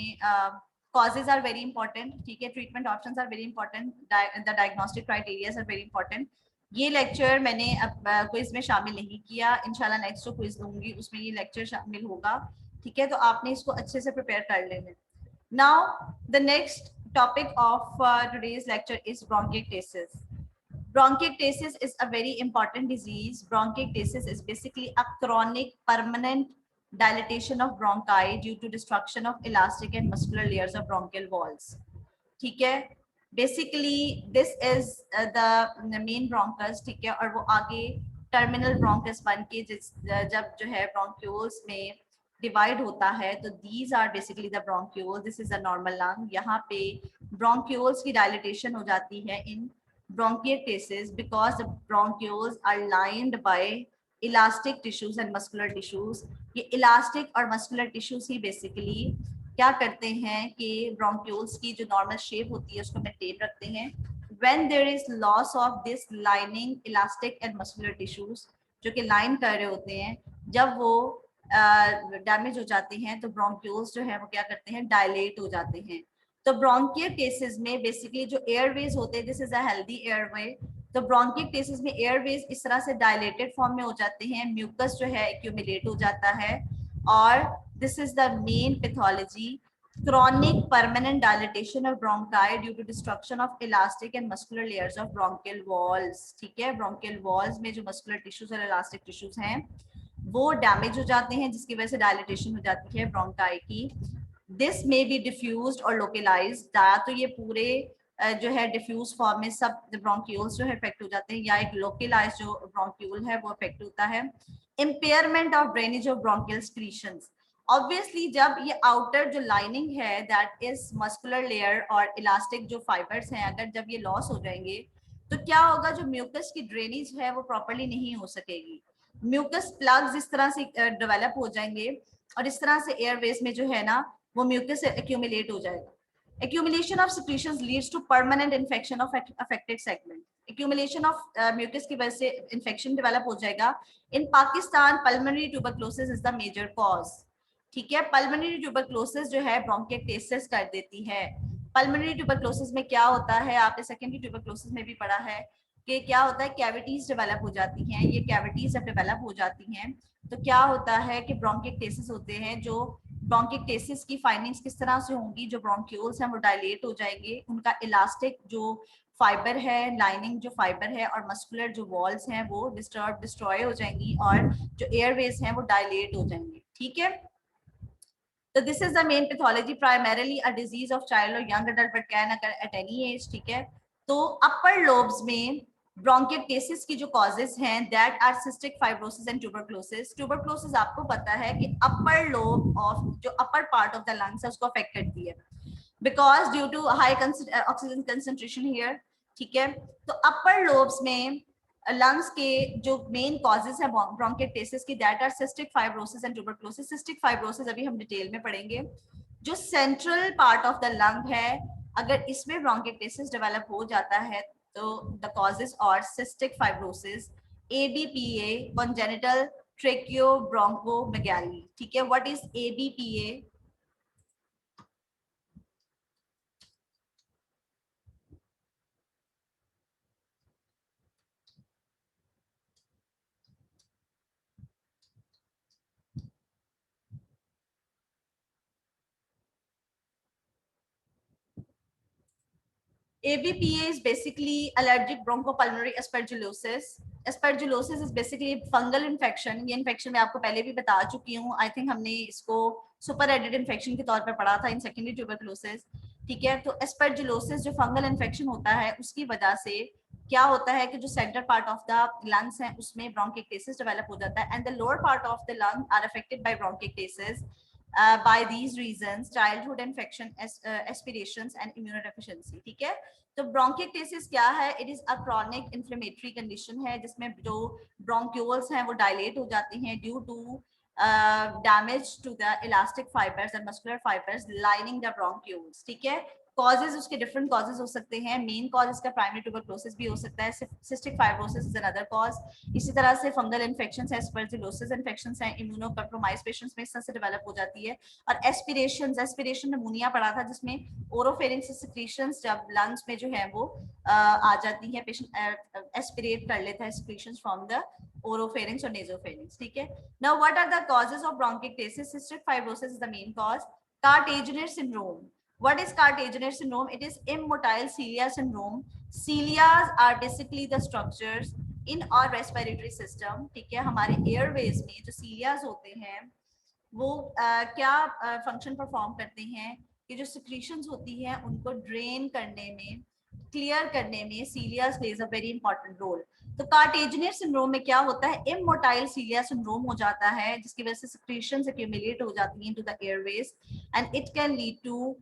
causes are very important, ठीक है, treatment options are very important, the diagnostic criterias are very important. ये लेक्चर मैंने अब क्विज में शामिल नहीं किया, इंशाल्लाह नेक्स्ट जो क्विज दूंगी उसमें ये लेक्चर शामिल होगा। ठीक है, तो आपने इसको अच्छे से प्रिपेयर कर लेना। Now the next topic of today's lecture is bronchiectasis. Bronchiectasis is a very important disease. Bronchiectasis is basically a chronic permanent dilatation of bronchi due to destruction of elastic and muscular layers of bronchial walls. ठीक है, basically this is the main bronchus, ठीक है, और वो आगे terminal bronchus बन के जब जो है bronchioles में डिवाइड होता है, तो these are basically the bronchioles. This is a normal lung. यहाँ पे bronchioles की dilatation हो जाती है in bronchiectasis because the bronchioles are lined by elastic tissues and muscular tissues. ये elastic और muscular tissues ही basically क्या करते हैं कि bronchioles की जो normal shape होती है उसको maintain रखते हैं। When there is loss of this lining elastic and muscular tissues जो कि line कर रहे होते हैं, जब वो डैमेज हो जाते हैं तो bronchioles जो है वो क्या करते हैं? dilate हो जाते हैं। तो ब्रोंकिएक्टेसिस में बेसिकली जो एयरवेज होते हैं, this is a healthy airway, तो ब्रोंकिएक्टेसिस में एयरवेज इस तरह से डायलेटेड फॉर्म में हो जाते हैं, म्यूकस जो है एक्यूमुलेट हो जाता है, और this is the main pathology, chronic permanent dilatation of bronchi due to destruction of elastic and muscular layers of bronchial walls. ठीक है, bronchial walls में जो muscular tissues और elastic tissues हैं वो डैमेज हो जाते हैं, जिसकी वजह से डायलिटेशन हो जाती है ब्रोंकाई की। दिस मे बी डिफ्यूज्ड और लोकलाइज्ड, या तो ये पूरे जो है डिफ्यूज फॉर्म में सब ब्रोंक्यूल्स जो है इफेक्ट हो जाते हैं, या एक लोकलाइज्ड जो ब्रोंक्यूल है वो इफेक्ट होता है। Impairment of drainage of bronchial स्क्रीशंस, obviously जब ये आउटर जो लाइनिंग है दैट इज मस्कुलर लेयर और इलास्टिक जो फाइबर्स हैं, अगर जब ये लॉस हो जाएंगे तो क्या होगा, जो म्यूकस की ड्रेनेज है वो प्रॉपर्ली नहीं हो सकेगी। म्यूकस प्लग्स इस तरह से डेवलप हो जाएंगे और इस तरह से एयरवेज में जो है ना वो म्यूकस एक्यूमुलेट हो जाएगा। Accumulation of secretions leads to permanent infection of affected segment. Accumulation of mucus की वजह से infection develop हो जाएगा। In Pakistan, pulmonary tuberculosis is the major cause. ठीक है, pulmonary tuberculosis जो है bronchiectasis कर देती है। pulmonary tuberculosis में क्या होता है, आपने secondary tuberculosis में भी पढ़ा है कि क्या होता है, कैविटीज डेवलप हो जाती हैं। ये कैविटीज जब डेवलप हो जाती हैं तो क्या होता है कि ब्रोंकिएक्टेसिस होते हैं। जो ब्रोंकिएक्टेसिस की फाइंडिंग्स किस तरह से होंगी, जो ब्रोंक्यूल्स हैं वो डायलेट हो जाएंगे, उनका इलास्टिक जो फाइबर है, लाइनिंग जो फाइबर है और मस्कुलर जो वॉल्स हैं वो डिस्ट्रॉय हो जाएंगी और जो एयरवेज हैं वो डायलेट हो जाएंगे। ठीक है, तो this is the main pathology, primarily a disease of child और young adult but can occur at any age. ठीक है, तो अपर लोब्स में ब्रोंकिएक्टेसिस की जो कॉजेज हैं that are cystic fibrosis and tuberculosis. Tuberculosis आपको पता है कि अपर लोब ऑफ जो upper part of the lungs है उसको अफेक्ट करती है because due to high oxygen concentration here. ठीक है, तो अपर लोब्स में लंग्स के जो मेन कॉजेज है ब्रोंकिएक्टेसिस की that are cystic fibrosis and tuberculosis. Cystic fibrosis अभी हम डिटेल में पढ़ेंगे। जो central part of the lung है, अगर इसमें ब्रोंकिएक्टेसिस डेवलप हो जाता है तो द कॉजेज और cystic fibrosis, ABPA congenital tracheobronchomegaly। ठीक है, what is ABPA? ABPA is basically allergic bronchopulmonary aspergillosis. Aspergillosis is basically fungal infection। ये infection मैं आपको पहले भी बता चुकी हूँ, आई थिंक हमने इसको सुपर एडेड इन्फेक्शन के तौर पे पढ़ा था इन सेकेंडरी ट्यूबरक्लोसिस। ठीक है, तो एस्परजिलोसिस जो फंगल इन्फेक्शन होता है उसकी वजह से क्या होता है कि जो centre part of the lungs है उसमें ब्रोंकिएक्टेसिस डेवलप हो जाता है and the lower part of the lung are affected by bronchiectasis. by these reasons, childhood infection, aspirations and immunodeficiency। ठीक है, तो ब्रोंकिएक्टेसिस क्या है? It is a chronic inflammatory condition है जिसमें जो ब्रोंक्यूल्स हैं वो डायलेट हो जाती हैं due to damage to the elastic fibres and muscular fibres lining the bronchioles. ठीक है, कॉजेज उसके डिफरेंट कॉजेज हो सकते हैं। मेन कॉज इसका प्राइमरी ट्यूबरक्लोसिस भी हो सकता है, cystic fibrosis is another cause. इसी तरह से फंगल इन्फेक्शंस है, एस्परजिलोसिस इन्फेक्शंस हैं, इम्यूनो कॉम्प्रोमाइज पेशेंट्स में इस तरह से डेवलप हो जाती है। और एस्पिरेशन निमोनिया पड़ा था जिसमें ओरोफेरिंक्स सिक्रीशंस जब लंग्स में जो है वो आ जाती है, पेशेंट एस्पिरेट कर लेता है secretions from the oropharynx or nasopharynx। ठीक है, now what are the causes of bronchiectasis? Cystic fibrosis is the main cause. Cartaginer syndrome, what is Cartaginer syndrome? It is immotile cilia syndrome. Cilias are basically the structures in our respiratory system। ठीक है, हमारे Airways में जो सीलियाज होते हैं वो क्या function perform करते हैं कि जो सिक्रीशंस होती हैं उनको ड्रेन करने में, क्लियर करने में cilias plays a very important role. तो कार्टेजिनियर सिंड्रोम में क्या होता है? इमोटाइल सीलिया सिंड्रोम हो जाता है जिसकी वजह से सिक्रीशंस एक्यूमुलेट हो जाती हैं into the airways and it can lead to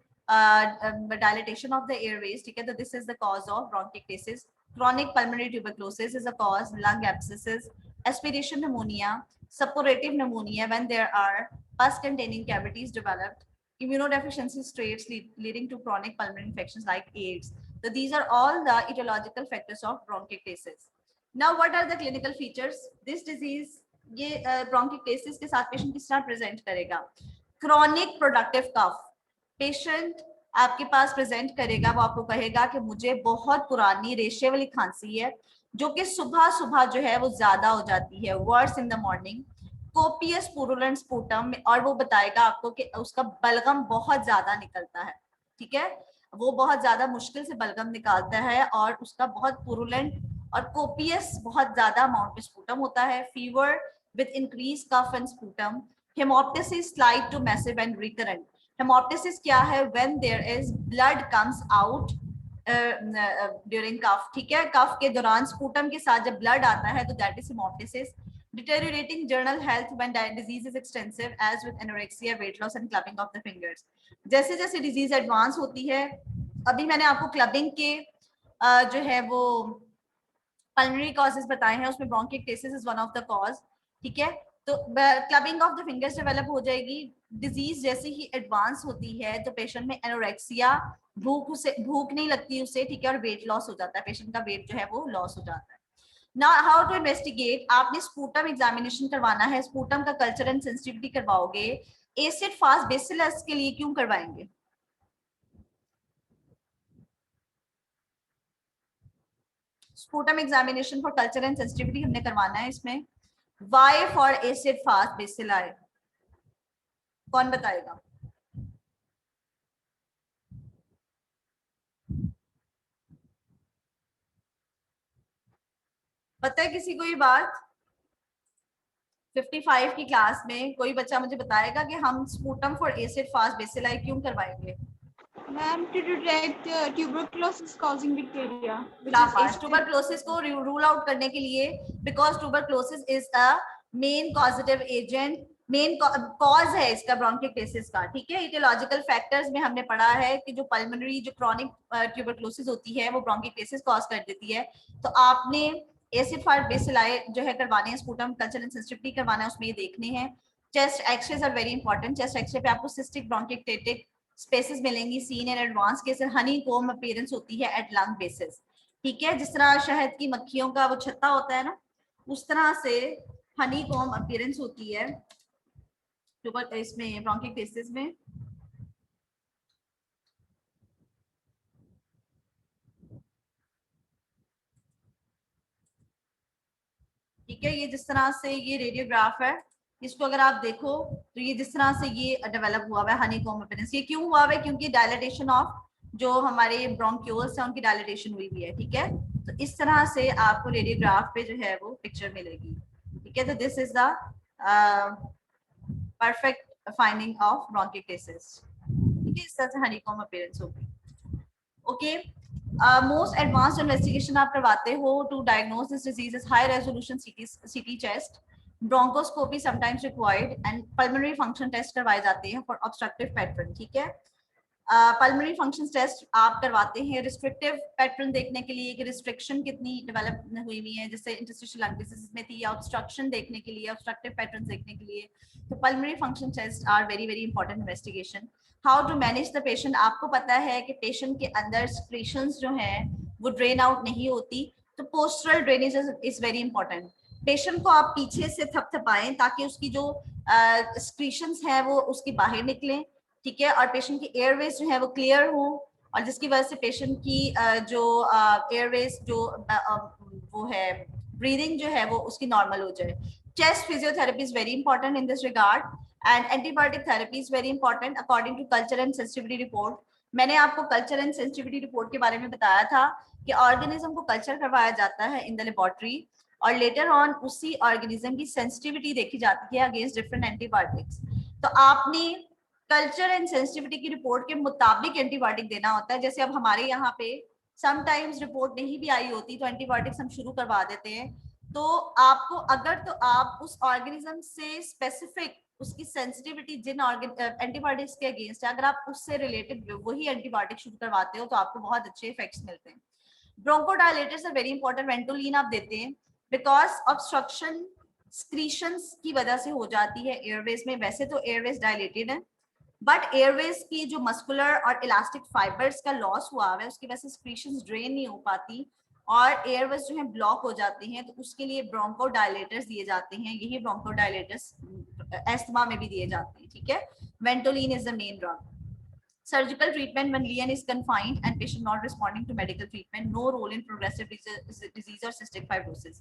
dilatation of the airways। ठीक है, तो this is the cause of bronchiectasis। Chronic pulmonary tuberculosis is a cause, lung abscesses, aspiration pneumonia, suppurative pneumonia when there are pus containing cavities developed, immunodeficiency traits leading to chronic pulmonary infections like AIDS। So these are all the etiological factors of bronchiectasis। Now what are the clinical features? This disease, ये bronchiectasis के साथ patient किस तरह present करेगा? Chronic productive cough, patient आपके पास present करेगा, वो आपको कहेगा कि मुझे बहुत पुरानी रेशे वाली खांसी है जो कि सुबह सुबह जो है वो ज्यादा हो जाती है, worse in the morning. Copious purulent sputum, और वो बताएगा आपको कि उसका बलगम बहुत ज्यादा निकलता है। ठीक है, वो बहुत ज्यादा मुश्किल से बलगम निकालता है और उसका बहुत पुरुलेंट और कोपियस बहुत ज्यादा अमाउंट में स्पूटम होता है। Fever with increased cough and sputum. Hemoptysis slide to massive and recurrent. Hemoptysis क्या है? When there is blood comes out during cough. ठीक है, कफ के दौरान स्पूटम के साथ जब ब्लड आता है तो that is haemoptysis. Deteriorating general health when disease is extensive, as with anorexia, weight loss and clubbing of the fingers. जैसे जैसे डिजीज एडवांस होती है, अभी मैंने आपको क्लबिंग के जो है वो पल्मोनरी कॉजेज बताए हैं, उसमें bronchiectasis is one of the cause. ठीक है, तो clubbing of the fingers develop हो जाएगी. डिजीज जैसे ही एडवांस होती है तो पेशेंट में एनोरेक्सिया, भूख नहीं लगती उसे. ठीक है, और वेट लॉस हो जाता है, पेशेंट का वेट जो है वो लॉस हो जाता है. नाउ हाउ टू इन्वेस्टिगेट, आपने स्पूटम एग्जामिनेशन करवाना है, स्पूटम का कल्चर एंड सेंसिटिविटी करवाओगे. एसिड फास्ट बेसिलस के लिए क्यों करवाएंगे? Sputum examination for culture and sensitivity हमने करवाना है इसमें. Why for acid fast bacilli, कौन बताएगा? पता है किसी को ये बात? 55 की क्लास में कोई बच्चा मुझे बताएगा कि हम sputum for acid fast bacilli क्यों करवाएंगे? Ma'am, to detect tuberculosis causing bacteria. Tuberculosis को रूल आउट करने के लिए, because tuberculosis is a main causative agent, main cause है इसका ब्रोंकिक्टेसिस का. ठीक है, इटियोलॉजिकल फैक्टर्स में हमने पढ़ा है कि जो पल्मोनरी जो क्रॉनिक ट्यूबरक्लोसिस होती है वो ब्रोंकिक्टेसिस कॉज कर देती है. तो आपने एसिड फास्ट बेसिलाई जो है करवाने हैं, स्पूटम कल्चर एंड सेंसिटिविटी करवाना है, उसमें ये देखने हैं. Chest x-rays are very important. Chest x-ray पे आपको सिस्टिक ब्रोंकिक्टेटिक स्पेसेस मिलेंगी seen in advance case. Honey comb appearance होती है एट लंग बेसिस. ठीक है, जिस तरह शहद की मक्खियों का वो छत्ता होता है ना, उस तरह से हनी कोम अपीयरेंस होती है इसमें ब्रोंकिक्टेसिस में. ठीक है, ये जिस तरह से ये रेडियोग्राफ है, इसको अगर आप देखो तो ये जिस तरह से ये डेवलप हुआ है हनीकॉम्ब अपीयरेंस. ये क्यों हुआ है? क्योंकि डायलेटेशन ऑफ जो हमारे ब्रोंक्यूल्स है उनकी डायलेटेशन हुई है. ठीक है, तो इस तरह से आपको रेडियोग्राफ पे जो है वो पिक्चर मिलेगी. ठीक है, तो this is the perfect finding of bronchiectasis. ठीक है, इस तरह से हनीकॉम्ब अपीयरेंस होगी. ओके, मोस्ट एडवांस्ड इन्वेस्टिगेशन आप करवाते हो to diagnose this disease is high resolution CT chest, bronchoscopy sometimes required and pulmonary function test करवाए जाते हैं फॉर ऑब्स्ट्रक्टिव पैटर्न. ठीक है, पल्मोनरी फंक्शन टेस्ट आप करवाते हैं रिस्ट्रिक्टिव पैटर्न देखने के लिए कि रिस्ट्रिक्शन कितनी डेवलप हुई हुई है, जैसे इंटरस्टिशियल लंग डिजीज में थी, या ऑब्स्ट्रक्शन देखने के लिए, ऑब्स्ट्रक्टिव पैटर्न देखने के लिए. तो pulmonary function test are very very important investigation. How to manage the patient, आपको पता है कि पेशेंट के अंदर सिक्रीशंस जो हैं वो ड्रेन आउट नहीं होती, तो postural drainage is very important. Patient को आप पीछे से थपथपाएं ताकि उसकी जो सिक्रीशंस हैं वो उसकी बाहर निकलें. ठीक है, और पेशेंट की एयरवेज जो है वो क्लियर हो, और जिसकी वजह से पेशेंट की जो एयरवेज जो वो है ब्रीदिंग जो है वो उसकी नॉर्मल हो जाए. Chest physiotherapy is very important in this regard, and antibiotic therapy is very important according to culture and sensitivity report. मैंने आपको कल्चर एंड सेंसिटिविटी रिपोर्ट के बारे में बताया था कि ऑर्गेनिज्म को कल्चर करवाया जाता है इन द लेबोरेटरी, और लेटर ऑन उसी ऑर्गेनिज्म की सेंसिटिविटी देखी जाती है अगेंस्ट डिफरेंट एंटीबायोटिक्स. तो आपने कल्चर एंड सेंसिटिविटी की रिपोर्ट के मुताबिक एंटीबायोटिक देना होता है. जैसे अब हमारे यहाँ पे समटाइम्स रिपोर्ट नहीं भी आई होती तो एंटीबायोटिक्स हम शुरू करवा देते हैं. तो आपको अगर तो आप उस ऑर्गेनिज्म से स्पेसिफिक उसकी सेंसिटिविटी जिन एंटीबायोटिक्स के अगेंस्ट है, अगर आप उससे रिलेटेड वही एंटीबायोटिक शुरू करवाते हो तो आपको बहुत अच्छे इफेक्ट्स मिलते हैं. Bronchodilators are very important. Ventolin आप देते हैं बिकॉज ऑब्स्ट्रक्शन स्क्रीशंस की वजह से हो जाती है एयरवेज में. वैसे तो एयरवेज डायलेटेड है, बट एयरवेज की जो मस्कुलर और इलास्टिक फाइबर्स का लॉस हुआ है उसकी वजह से सिक्रीशंस ड्रेन नहीं हो पाती और एयरवेज जो है ब्लॉक हो जाते हैं. तो उसके लिए ब्रोंकोडायलेटर्स दिए जाते हैं. यही ब्रोंकोडायलेटर्स एस्थमा में भी दिए जाते हैं. ठीक है, Ventolin is the main drug. Surgical treatment when lesion is confined and patient not responding to medical treatment, no role in progressive disease or cystic fibrosis.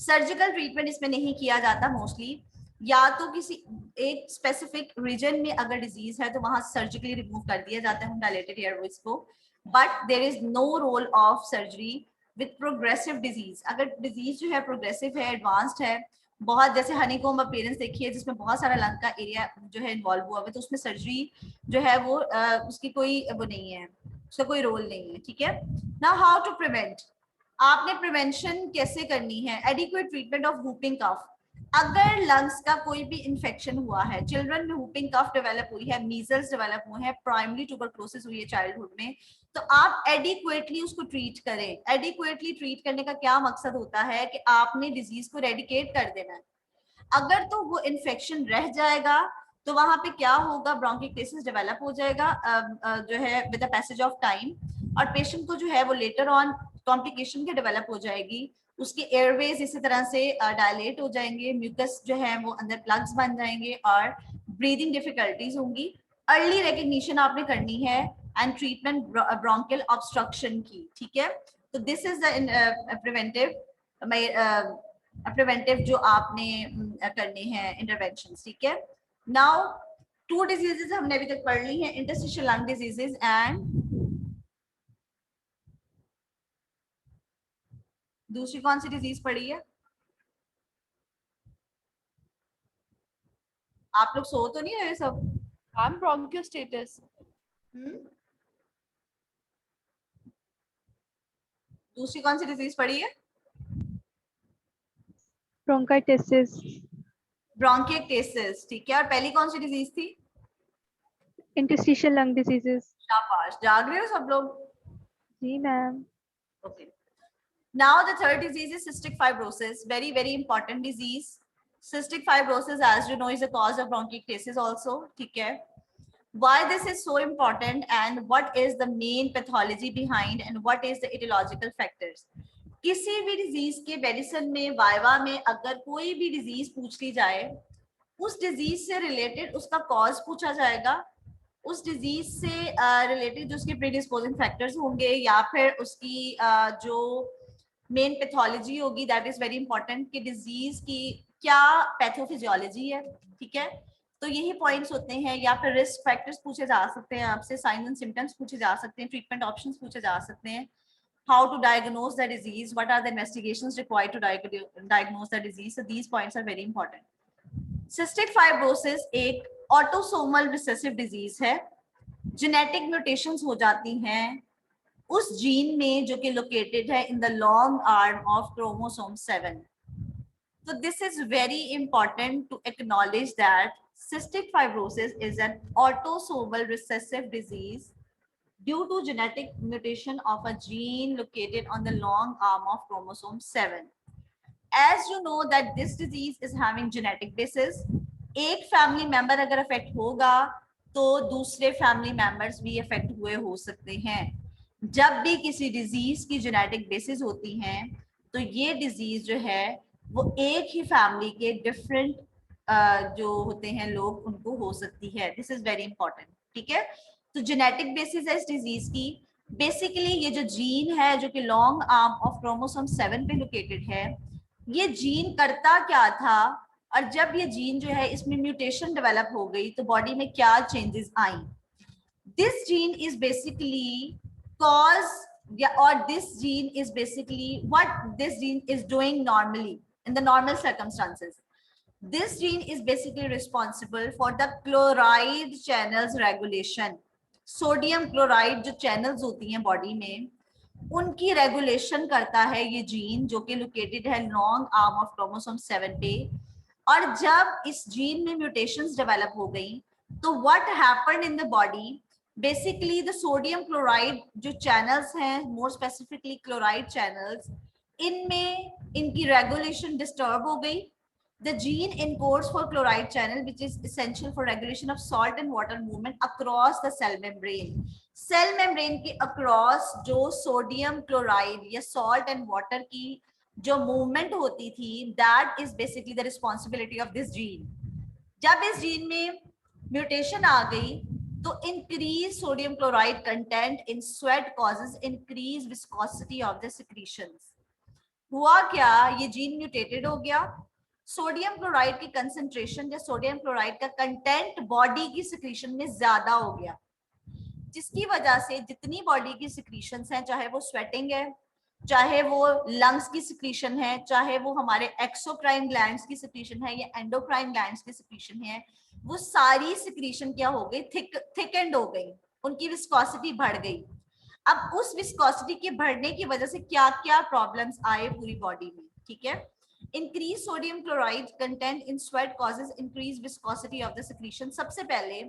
Surgical treatment इसमें नहीं किया जाता मोस्टली, या तो किसी एक स्पेसिफिक रीजन में अगर डिजीज है तो वहां सर्जिकली रिमूव कर दिया जाता है डायलेटेड एयरवेज को, but there is no role of surgery with progressive disease. अगर डिजीज जो है प्रोग्रेसिव है, एडवांस्ड है, बहुत जैसे हनीकॉम्ब अपीयरेंस देखिए जिसमें बहुत सारा लंग का एरिया जो है इन्वॉल्व हुआ है, तो उसमें सर्जरी जो है वो उसकी कोई वो नहीं है, उसका कोई रोल नहीं है, ठीक है। नाउ हाउ टू प्रिवेंट, आपने प्रिवेंशन कैसे करनी है, adequate treatment of whooping cough. अगर लंग्स का कोई भी इंफेक्शन हुआ है, चिल्ड्रन में वूपिंग कफ डेवलप हुई है, मीजल्स डेवलप हुए हैं, प्राइमरी ट्यूबरक्लोसिस हुई है चाइल्डहुड में, तो आप एडिक्वेटली उसको ट्रीट करें। एडिक्वेटली ट्रीट करने का क्या मकसद होता है कि आपने डिजीज को रेडिकेट कर देना है। अगर तो वो इन्फेक्शन रह जाएगा तो वहां पे क्या होगा, ब्रोंकिक्टेसिस डेवलप हो जाएगा जो है with the passage of time, और पेशेंट को जो है वो लेटर ऑन कॉम्प्लिकेशन के डेवलप हो जाएगी, उसके एयरवेज इसी तरह से डायलेट हो जाएंगे, म्यूकस जो है वो अंदर प्लग्स बन जाएंगे और ब्रीदिंग डिफिकल्टीज होंगी। अर्ली रिकग्निशन आपने करनी है एंड ट्रीटमेंट ब्रोंकियल ऑब्स्ट्रक्शन की, ठीक है। तो दिस इज द प्रिवेंटिव जो आपने करने हैं इंटरवेंशंस, ठीक है। नाउ 2 डिजीजेस हमने अभी तक पढ़ ली हैं, इंटरस्टिशियल लंग डिजीजेस एंड दूसरी कौन सी डिजीज पढ़ी है? आप लोग सो तो नहीं रहे सब? मैम ब्रोंकियोस्टेटिस। दूसरी कौन सी डिजीज पढ़ी है? ब्रोंकाइटिस, ब्रोंकिएक्टेसिस, ठीक है। और पहली कौन सी डिजीज थी? Interstitial lung diseases. शाबाश, जाग रहे हो सब लोग? जी ma'am. Okay. Now the third disease is cystic fibrosis. Very, very important disease. Cystic fibrosis, as you know, is a cause of bronchiectasis also. ठीक है. Why this is so important and what is the main pathology behind and what is the etiological factors? किसी भी disease के medicine में viva में अगर कोई भी डिजीज पूछ ली जाए, उस डिजीज से रिलेटेड उसका कॉज पूछा जाएगा, उस डिजीज से रिलेटेड जो उसके प्रीडिस्पोजिंग फैक्टर्स होंगे या फिर उसकी जो मेन पैथोलॉजी होगी, दैट इज वेरी इंपॉर्टेंट कि डिजीज की क्या पैथोफिजियोलॉजी है, ठीक है। तो यही पॉइंट्स होते हैं, या फिर रिस्क फैक्टर्स पूछे जा सकते हैं आपसे, साइंस एंड सिम्टम्स पूछे जा सकते हैं, ट्रीटमेंट ऑप्शंस पूछे जा सकते हैं, how to diagnose the disease, what are the investigations required to diagnose the disease. So these points are very important. Cystic fibrosis एक ऑटोसोमल रिसेसिव डिजीज है, जेनेटिक म्यूटेशंस हो जाती हैं उस जीन में जो कि लोकेटेड है in the long arm of chromosome 7. So this is very important to acknowledge that cystic fibrosis is an autosomal recessive disease due to genetic mutation of a gene located on the long arm of chromosome 7. As you know that this disease is having genetic basis. एक family member अगर affect होगा तो दूसरे family members भी affect हुए हो सकते हैं. जब भी किसी डिजीज की जेनेटिक बेसिस होती हैं तो ये डिजीज जो है वो एक ही फैमिली के डिफरेंट जो होते हैं लोग उनको हो सकती है. दिस इज वेरी इंपॉर्टेंट, ठीक है. तो जेनेटिक बेसिस है इस डिजीज की. बेसिकली ये जो जीन है जो कि लॉन्ग आर्म ऑफ क्रोमोसोम 7 पे लोकेटेड है, ये जीन करता क्या था और जब ये जीन जो है इसमें म्यूटेशन डेवलप हो गई तो बॉडी में क्या changes I. This gene is basically cause or this gene is basically what this gene is doing normally in the normal circumstances. This gene is basically responsible for the chloride channels regulation. Sodium chloride जो channels होती हैं body में उनकी regulation करता है ये gene जो कि लोकेटेड है लॉन्ग आर्म ऑफ क्रोमोसोम 7 पे. और जब इस जीन में म्यूटेशंस डेवलप हो गई तो what happened in the body, basically the sodium chloride जो चैनल्स हैं, मोर स्पेसिफिकली क्लोराइड चैनल्स, इनमें इनकी रेगुलेशन डिस्टर्ब हो गई. The gene encodes for chloride channel, which is essential for regulation of salt and water movement across the cell membrane. Cell membrane के across जो sodium chloride या salt and water की जो movement होती थी, that is basically the responsibility of this gene. जब इस gene में म्यूटेशन आ गई तो increase sodium chloride content in sweat causes increased viscosity of the secretions. हुआ क्या, ये जीन म्यूटेटेड हो गया, सोडियम क्लोराइड की कंसंट्रेशन या सोडियम क्लोराइड का कंटेंट बॉडी की सिक्रीशन में ज्यादा हो गया, जिसकी वजह से जितनी बॉडी की सिक्रीशंस हैं, चाहे वो स्वेटिंग है, चाहे वो लंग्स की सिक्रीशन है, चाहे वो हमारे एक्सोक्राइन ग्लैंड्स की सिक्रीशन है या एंडोक्राइन ग्लैंड्स की सिक्रीशन है, वो सारी सिक्रीशन क्या हो गई, थिक एंड हो गई, उनकी विस्कोसिटी बढ़ गई। अब उस विस्कोसिटी के बढ़ने की वजह से क्या क्या प्रॉब्लम्स आए पूरी बॉडी में, ठीक है। Increase sodium chloride content in sweat causes increase viscosity of the secretion. सबसे पहले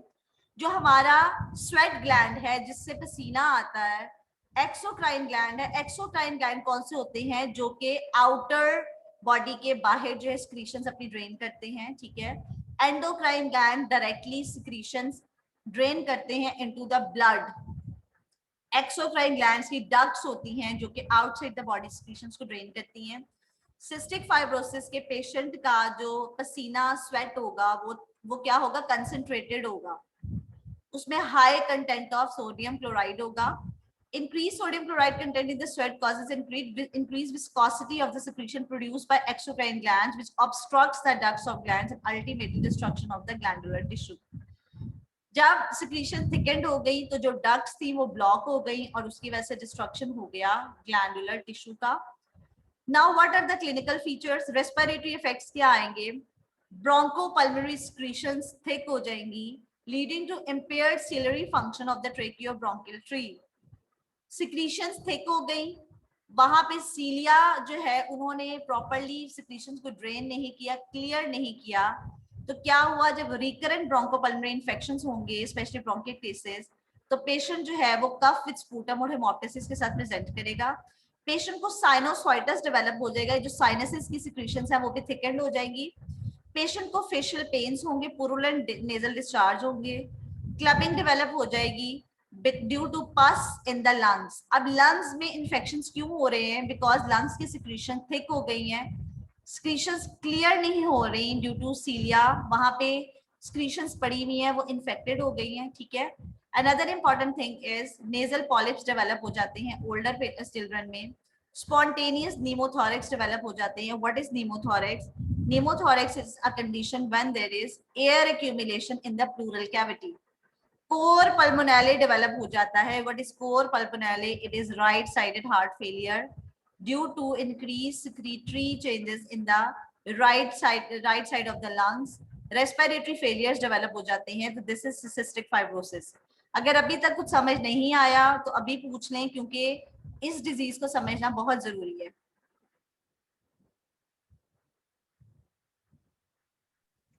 जो हमारा स्वेट ग्लैंड है जिससे पसीना आता है, एक्सोक्राइन ग्लैंड है। एक्सोक्राइन ग्लैंड कौन से होते हैं, जो कि आउटर बॉडी के बाहर जो है सिक्रीशंस अपनी ड्रेन करते हैं, ठीक है। Endocrine gland directly secretions drain करते हैं into the blood. Exocrine glands की डक्ट्स होती हैं जो कि आउटसाइड द बॉडी सिक्रीशंस को ड्रेन करती हैं। सिस्टिक फाइब्रोसिस के पेशेंट का जो पसीना स्वेट होगा वो क्या होगा, कंसंट्रेटेड होगा, उसमें high content of sodium chloride होगा। Increased sodium chloride content in the sweat causes increased viscosity of the secretion produced by exocrine glands, which obstructs the ducts of glands and ultimately destruction of the glandular tissue. जब secretion thickened हो गई तो जो ducts थी वो block हो गई और उसकी वजह से डिस्ट्रक्शन हो गया ग्लैंडुलर टिश्यू का। Now what are the clinical features, respiratory effects क्या आएंगे, ब्रोंकोपल्मोनरी सिक्रीशंस थिक हो जाएंगी, leading to impaired ciliary function of the tracheobronchial tree. Secretions thick हो गई, वहां पे सीलिया जो है उन्होंने प्रॉपर्ली सिक्रीशंस को ड्रेन नहीं किया, क्लियर नहीं किया, तो क्या हुआ, जब रिकरेंट ब्रोंकोपल्मोनरी इन्फेक्शंस होंगे स्पेशली ब्रोंकियोटिस, तो पेशेंट जो है वो कफ विद स्पूटम और हेमोप्टिसिस के साथ प्रेजेंट करेगा। पेशेंट को साइनोसाइटिस डेवलप हो जाएगा, जो साइनसेस की सिक्रीशंस है वो भी थिकेंड हो जाएंगी। पेशेंट को फेशियल पेन्स होंगे, पुरुलेंट नेजल डिस्चार्ज होंगे, क्लबिंग डेवलप हो जाएगी ड्यू टू पस इन द लंग्स। अब लंग्स में इन्फेक्शंस क्यों हो रहे हैं, बिकॉज लंग्स की सिक्रीशन थिक हो गई हैं, सिक्रीशंस क्लियर नहीं हो रही ड्यू टू सीलिया, वहां पे सिक्रीशंस पड़ी हुई हैं वो इन्फेक्टेड हो गई हैं, ठीक है। Another important thing is nasal polyps develop हो जाते हैं ओल्डर चिल्ड्रन में। स्पॉन्टेनियस नीमोथोरेक्स डेवलप हो जाते हैं। What is नीमोथोरेक्स, pneumothorax is a condition when there is air accumulation in the pleural cavity. Cor pulmonale develop हो जाता है। What is cor pulmonale? It is right sided heart failure due to increased secretory changes in the right side of the lungs. Respiratory failures develop हो जाते हैं, तो this is cystic fibrosis. अगर अभी तक कुछ समझ नहीं आया तो अभी पूछ लें, क्योंकि इस डिजीज को समझना बहुत जरूरी है।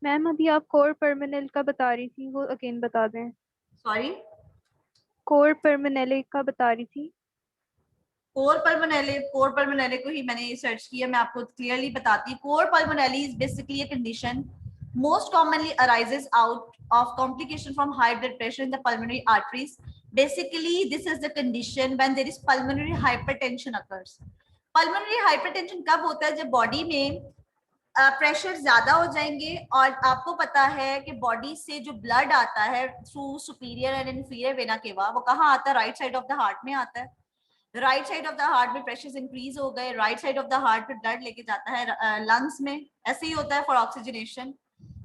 मैम अभी आप कोर परमानेंट का बता रही थी, वो अगेन बता दें। सॉरी, कोर परमानेंट का बता रही थी। कोर पल्मोनेले को ही मैंने सर्च किया, मैं आपको क्लियरली बताती हूँ। Cor pulmonale is basically a condition most commonly arises out of complication from high blood pressure in the pulmonary arteries. Basically this is the condition when there is pulmonary hypertension occurs. Pulmonary hypertension कब होता है, जब body में pressure ज्यादा हो जाएंगे, और आपको पता है कि बॉडी से जो ब्लड आता है through superior and inferior vena cava, वो कहाँ आता है, right side of the heart में आता है। Right side of the heart में प्रेशर इंक्रीज हो गए, right side of the heart पे ब्लड लेके जाता है लंग्स में, ऐसे ही होता है फॉर ऑक्सीजनेशन,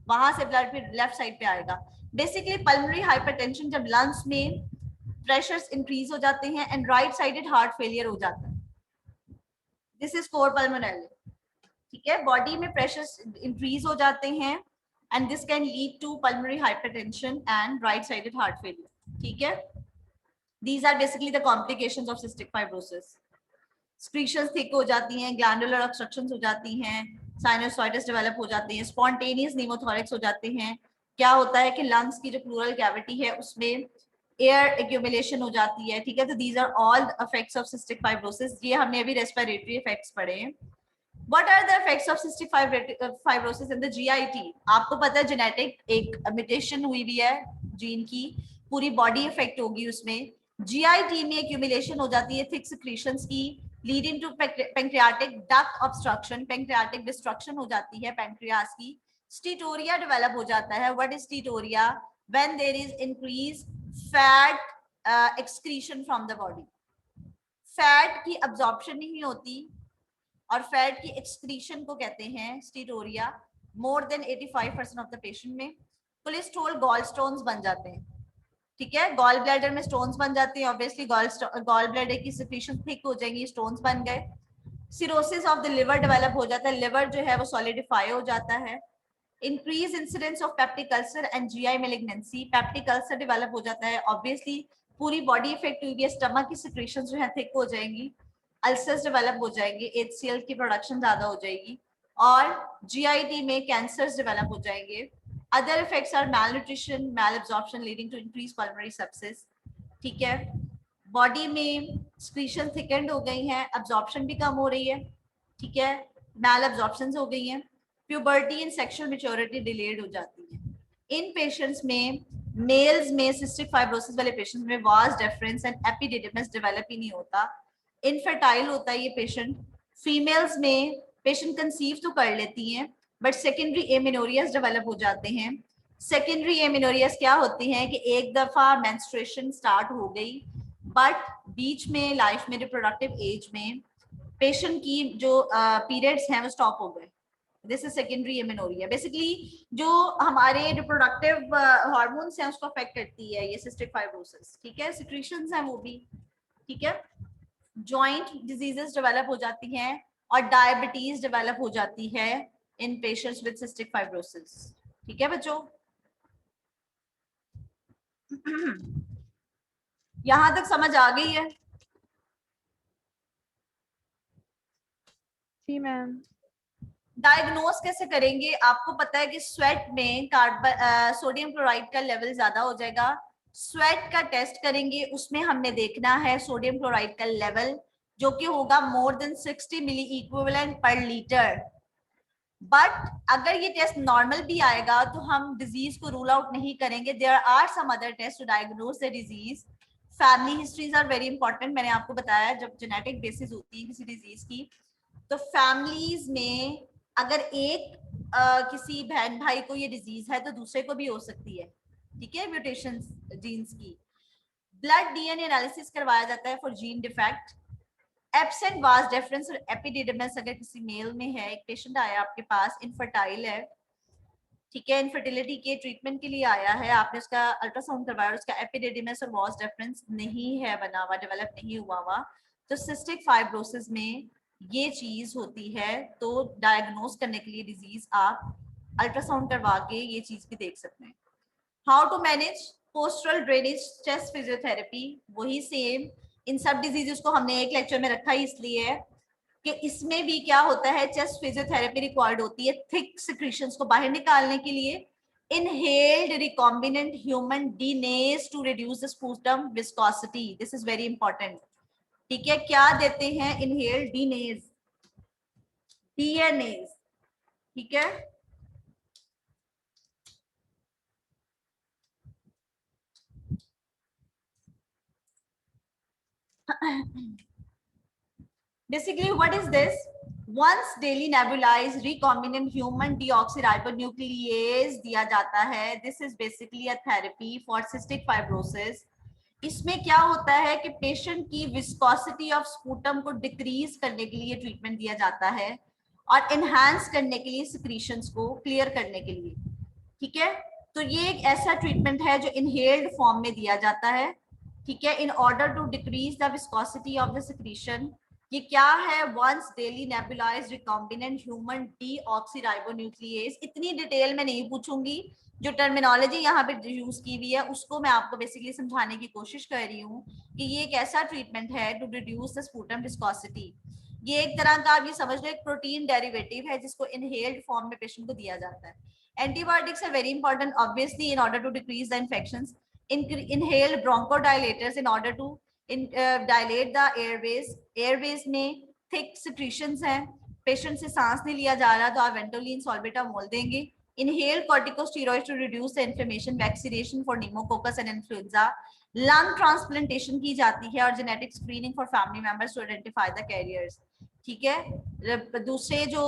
वहां से ब्लड फिर लेफ्ट साइड पे आएगा। बेसिकली पल्मोनरी हाइपरटेंशन जब लंग्स में प्रेशर्स इंक्रीज हो जाते हैं and right sided heart failure हो जाता है, दिस इज कोर पल्मोनेले, ठीक है। बॉडी में प्रेशर्स इंक्रीज हो जाते हैं and this can lead to pulmonary hypertension and right sided heart failure, ठीक है। These are basically the complications of cystic fibrosis. Secretions thick हो जाती हैं, glandular obstructions हो जाती हैं, sinusitis develop हो जाती हैं, spontaneous pneumothorax हो जाते हैं। क्या होता है कि lungs की जो pleural cavity है उसमें air accumulation हो जाती है, ठीक है। तो these are all effects of cystic fibrosis. ये हमने अभी respiratory effects पढ़े हैं। What are the effects of cystic fibrosis in the GIT? आपको पता है जेनेटिक एक म्यूटेशन हुई भी है जीन की, पूरी बॉडी इफेक्ट होगी उसमें। GIT में एक्यूमुलेशन हो जाती है थिक सिक्रीशंस की, leading to pancreatic duct obstruction, pancreatic destruction हो जाती है पैंक्रियास की। स्टीटोरिया डेवलप हो जाता है। What is steatorrhoea? When there is increase fat excretion from the body, fat की अब्जॉर्प्शन नहीं होती और फैट की एक्सक्रीशन को कहते हैं steatorrhoea. More than 85% of the patient में कोलेस्ट्रॉल गॉलस्टोन्स बन जाते हैं, ठीक है। गॉल ब्लैडर में स्टोन्स बन जाते हैं, ऑब्वियसली गॉल ब्लैडर की सिक्रीशन थिक हो जाएंगी, स्टोन्स बन गए। Cirrhosis of the liver develop हो जाता है, लिवर जो है वो सॉलिडिफाई हो जाता है। Increase incidence of peptic ulcer and GI malignancy, peptic ulcer develop हो जाता है, ऑब्वियसली पूरी बॉडी इफेक्ट हुई है, स्टमक की सिक्रीशन जो है थिक हो जाएंगी, अल्सर्स डेवलप हो जाएंगे, HCl की प्रोडक्शन ज्यादा हो जाएगी, और GIT में कैंसर्स डेवलप हो जाएंगे। Other effects are malnutrition, malabsorption leading to increased pulmonary sepsis। ठीक है, बॉडी में स्क्रीशन थिकेंड हो गई हैं, अब्जॉर्प्शन भी कम हो रही है, ठीक है, मैल अब्जॉर्प्शन हो गई हैं, puberty and sexual maturity delayed हो जाती है। इन पेशेंट्स में, मेल्स में सिस्टिक फाइब्रोसिस वाले पेशेंट्स में vas deferens and epididymis develop ही नहीं होता, इनफर्टाइल होता है ये पेशेंट। फीमेल्स में पेशेंट कंसीव तो कर लेती हैं बट सेकेंडरी एमेनोरियस डेवलप हो जाते हैं। सेकेंडरी एमेनोरियस क्या होती हैं कि एक दफा मेंस्ट्रुएशन स्टार्ट हो गई बट बीच में लाइफ में रिप्रोडक्टिव एज में पेशेंट की जो पीरियड्स हैं वो स्टॉप हो गए, this is secondary amenorrhoea. Basically जो हमारे रिप्रोडक्टिव हार्मोन्स हैं उसको अफेक्ट करती है ये सिस्टिक फाइब्रोसिस, ठीक है, सिक्रीशंस हैं वो भी, ठीक है। जॉइंट डिजीजेस डेवलप हो जाती हैं और डायबिटीज डेवलप हो जाती है इन पेशेंट्स विद सिस्टिक फाइब्रोसिस, ठीक है बच्चों। यहां तक समझ आ गई है? जी मैम। डायग्नोस कैसे करेंगे? आपको पता है कि स्वेट में सोडियम क्लोराइड का लेवल ज्यादा हो जाएगा, स्वेट का टेस्ट करेंगे, उसमें हमने देखना है सोडियम क्लोराइड का लेवल जो कि होगा more than 60 milli equivalent per litre. But अगर ये टेस्ट नॉर्मल भी आएगा तो हम डिजीज को रूल आउट नहीं करेंगे, there are some other test to diagnose the disease. Family histories are very important, मैंने आपको बताया जब जेनेटिक बेसिस होती है किसी डिजीज की तो फैमिलीज में अगर एक किसी बहन भाई को ये डिजीज है तो दूसरे को भी हो सकती है, ठीक है, म्यूटेशन जीन्स की। ब्लड DNA एनालिसिस करवाया जाता है for gene defect. Absent vas deferens और एपिडिडिमस अगर किसी मेल में है, एक पेशेंट आया आपके पास इनफर्टाइल है, ठीक है, इनफर्टिलिटी के ट्रीटमेंट के लिए आया है, आपने उसका अल्ट्रासाउंड करवाया और उसका एपिडिडिमस और वास डिफरेंस नहीं है बना हुआ, डेवलप नहीं हुआ हुआ, तो सिस्टिक फाइब्रोसिस में ये चीज होती है। तो डायग्नोस करने के लिए डिजीज आप अल्ट्रासाउंड करवा के ये चीज भी देख सकते हैं। How to manage postural drainage chest physiotherapy, वही सेम इन सब डिजीजेस को हमने एक लेक्चर में रखा ही इसलिए है कि इसमें भी क्या होता है, चेस्ट फिजियोथेरेपी रिक्वायर्ड होती है थिक सिक्रीशंस को बाहर निकालने के लिए। Inhaled recombinant human DNase to reduce the sputum viscosity, this is very important, ठीक है। क्या देते हैं? इनहेल्ड डीनेज, डीएनएज, ठीक है। Basically, what is this? Once daily nebulized recombinant human deoxyribonuclease दिया जाता है। This is basically a therapy for cystic fibrosis. इसमें क्या होता है कि पेशेंट की विस्कोसिटी ऑफ स्पूटम को डिक्रीज करने के लिए ट्रीटमेंट दिया जाता है और एनहांस करने के लिए सिक्रीशंस को क्लियर करने के लिए, ठीक है। तो ये एक ऐसा ट्रीटमेंट है जो इनहेल्ड फॉर्म में दिया जाता है, ठीक है, in order to decrease the viscosity of the secretion. ये क्या है? Once daily nebulized recombinant human deoxyribonuclease. इतनी डिटेल में नहीं पूछूंगी, जो टर्मिनोलॉजी यहाँ पे यूज की हुई है उसको मैं आपको बेसिकली समझाने की कोशिश कर रही हूँ कि ये एक ऐसा ट्रीटमेंट है to reduce the sputum viscosity. ये एक तरह का आप ये समझ लो एक प्रोटीन डेरिवेटिव है जिसको इनहेल्ड फॉर्म में पेशेंट को दिया जाता है। Antibiotics are very important obviously in order to decrease the infections. Inhaled bronchodilators in order to dilate the airways. Airways में थिक सिक्रीशंस हैं, पेशेंट से सांस नहीं लिया जा रहा तो आप वेंटोलिन सॉल्बिटामोल देंगे। Inhale corticosteroids to reduce the inflammation, vaccination for pneumococcus and influenza. Lung transplantation की जाती है और genetic screening for family members to identify the carriers, ठीक है। दूसरे जो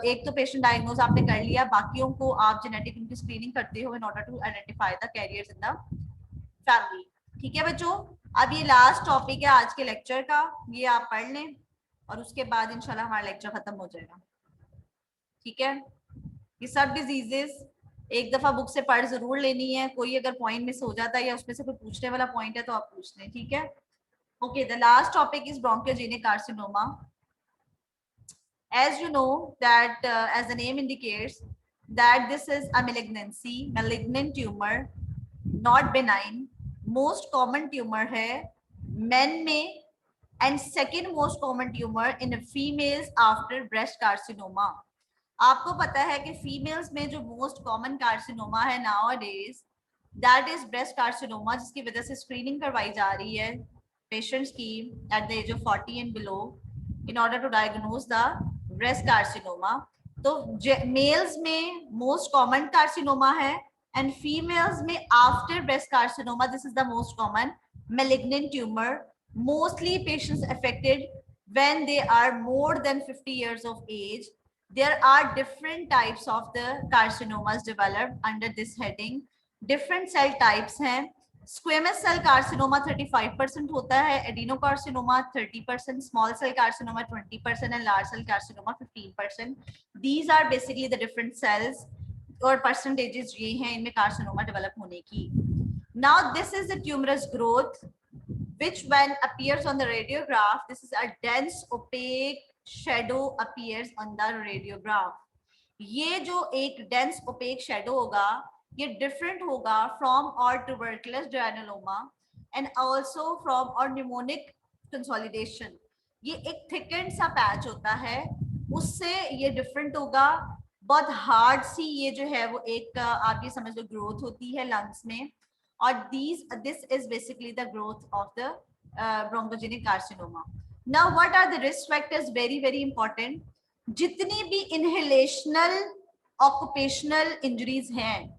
एक तो पेशेंट डायग्नोज आपने कर लिया, बाकियों को आप जेनेटिक उनकी स्क्रीनिंग करते हो in order to identify the carriers in the family, ठीक है बच्चों। अब ये लास्ट टॉपिक है आज के लेक्चर का, ये आप पढ़ लें और उसके बाद इंशाल्लाह हमारा लेक्चर खत्म हो जाएगा, ठीक है। ये सब डिजीजेस एक दफा बुक से पढ़ जरूर लेनी है, कोई अगर पॉइंट मिस हो जाता है या उसमें से कोई पूछने वाला पॉइंट है तो आप पूछ लें, ठीक है। Okay, the last topic is bronchogenic carcinoma. As you know that as the name indicates that this is a malignancy, malignant tumor, not benign. Most common tumor है men में, and second most common tumor in females after breast carcinoma. आपको पता है कि females में जो most common carcinoma है nowadays that is breast carcinoma, जिसकी वजह से स्क्रीनिंग करवाई जा रही है पेशेंट्स की at the age of 40 and below in order to diagnose the breast carcinoma. तो मेल्स में मोस्ट कॉमन कार्सिनोमा है and females में after breast carcinoma this is the most common malignant tumor. Mostly patients affected when they are more than 50 years of age. There are different types of the carcinomas developed under this heading. Different cell types हैं. Squamous cell carcinoma 35% होता है, adenocarcinoma 30%, small cell carcinoma 20% and large cell carcinoma 15%. These are basically the different cells और percentages ये हैं इनमें carcinoma develop होने की. Now this is the tumorous growth which when appears on the radiograph, this is a dense opaque shadow appears on the radiograph. ये जो एक dense opaque shadow होगा ये different होगा from or tuberculous granuloma and also from or pneumonic consolidation. ये एक thickened सा patch होता है, उससे ये different होगा. बहुत hard सी ये जो है वो एक आप ये समझ लो growth होती है lungs में. और this is basically the growth of the bronchogenic carcinoma. Now what are the risk factors? Very very important. जितनी भी inhalational occupational injuries हैं,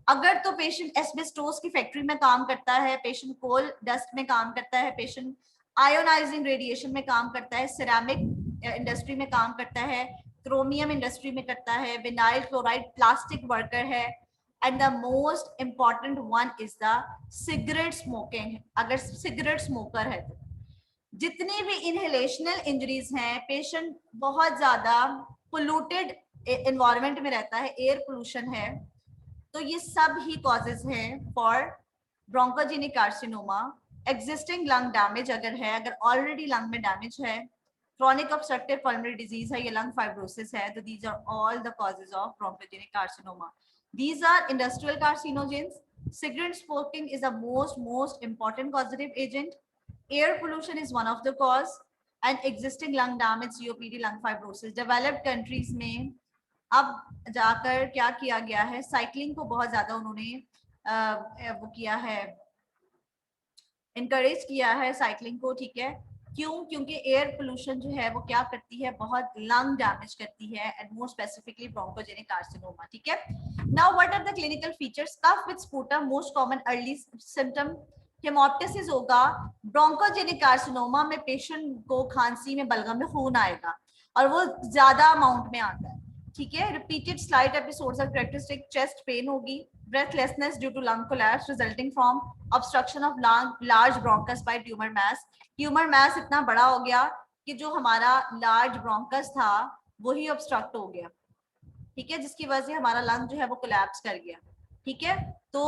अगर तो पेशेंट एस्बेस्टोस की फैक्ट्री में काम करता है, पेशेंट कोल डस्ट में काम करता है, पेशेंट आयोनाइजिंग रेडिएशन में काम करता है, सिरेमिक इंडस्ट्री में काम करता है, क्रोमियम इंडस्ट्री में करता है, विनाइल क्लोराइड प्लास्टिक वर्कर है, and the most important one is the cigarette smoking. अगर सिगरेट स्मोकर है तो जितनी भी इनहेलेशनल इंजरीज हैं, पेशेंट बहुत ज्यादा पोल्यूटेड एनवायरनमेंट में रहता है, एयर पोल्यूशन है, तो ये सब ही कॉजेज हैं for bronchogenic carcinoma. Existing lung damage अगर है, अगर ऑलरेडी लंग में डैमेज है, chronic obstructive pulmonary disease है, ये lung fibrosis है, तो these are all the causes of bronchogenic carcinoma. These are industrial carcinogens. Cigarette smoking is the most important causative agent. Air pollution is one of the cause, and existing lung damage, COPD, lung fibrosis. Developed countries में अब जाकर क्या किया गया है, cycling को बहुत ज्यादा उन्होंने वो किया है, इनकरेज किया है साइकिलिंग को, ठीक है. क्यों? क्योंकि एयर पोल्यूशन जो है वो क्या करती है, बहुत लंग डैमेज करती है, and more specifically bronchogenic carcinoma, ठीक है. Now what are the clinical features? Cough with sputum, most common early symptom. Haemoptysis होगा. ब्रोंकोजेनिक कार्सिनोमा में पेशेंट को खांसी में बलगम में खून आएगा और वो ज्यादा अमाउंट में आता है, ठीक है. Repeated slight episodes of characteristic chest pain होगी. breathlessness due to lung collapse resulting from obstruction of lung large bronchus by tumor mass. Tumor mass इतना बड़ा हो गया कि जो हमारा large bronchus था वही obstruct हो गया, ठीक है, जिसकी वजह से हमारा लंग जो है वो collapse कर गया, ठीक है. तो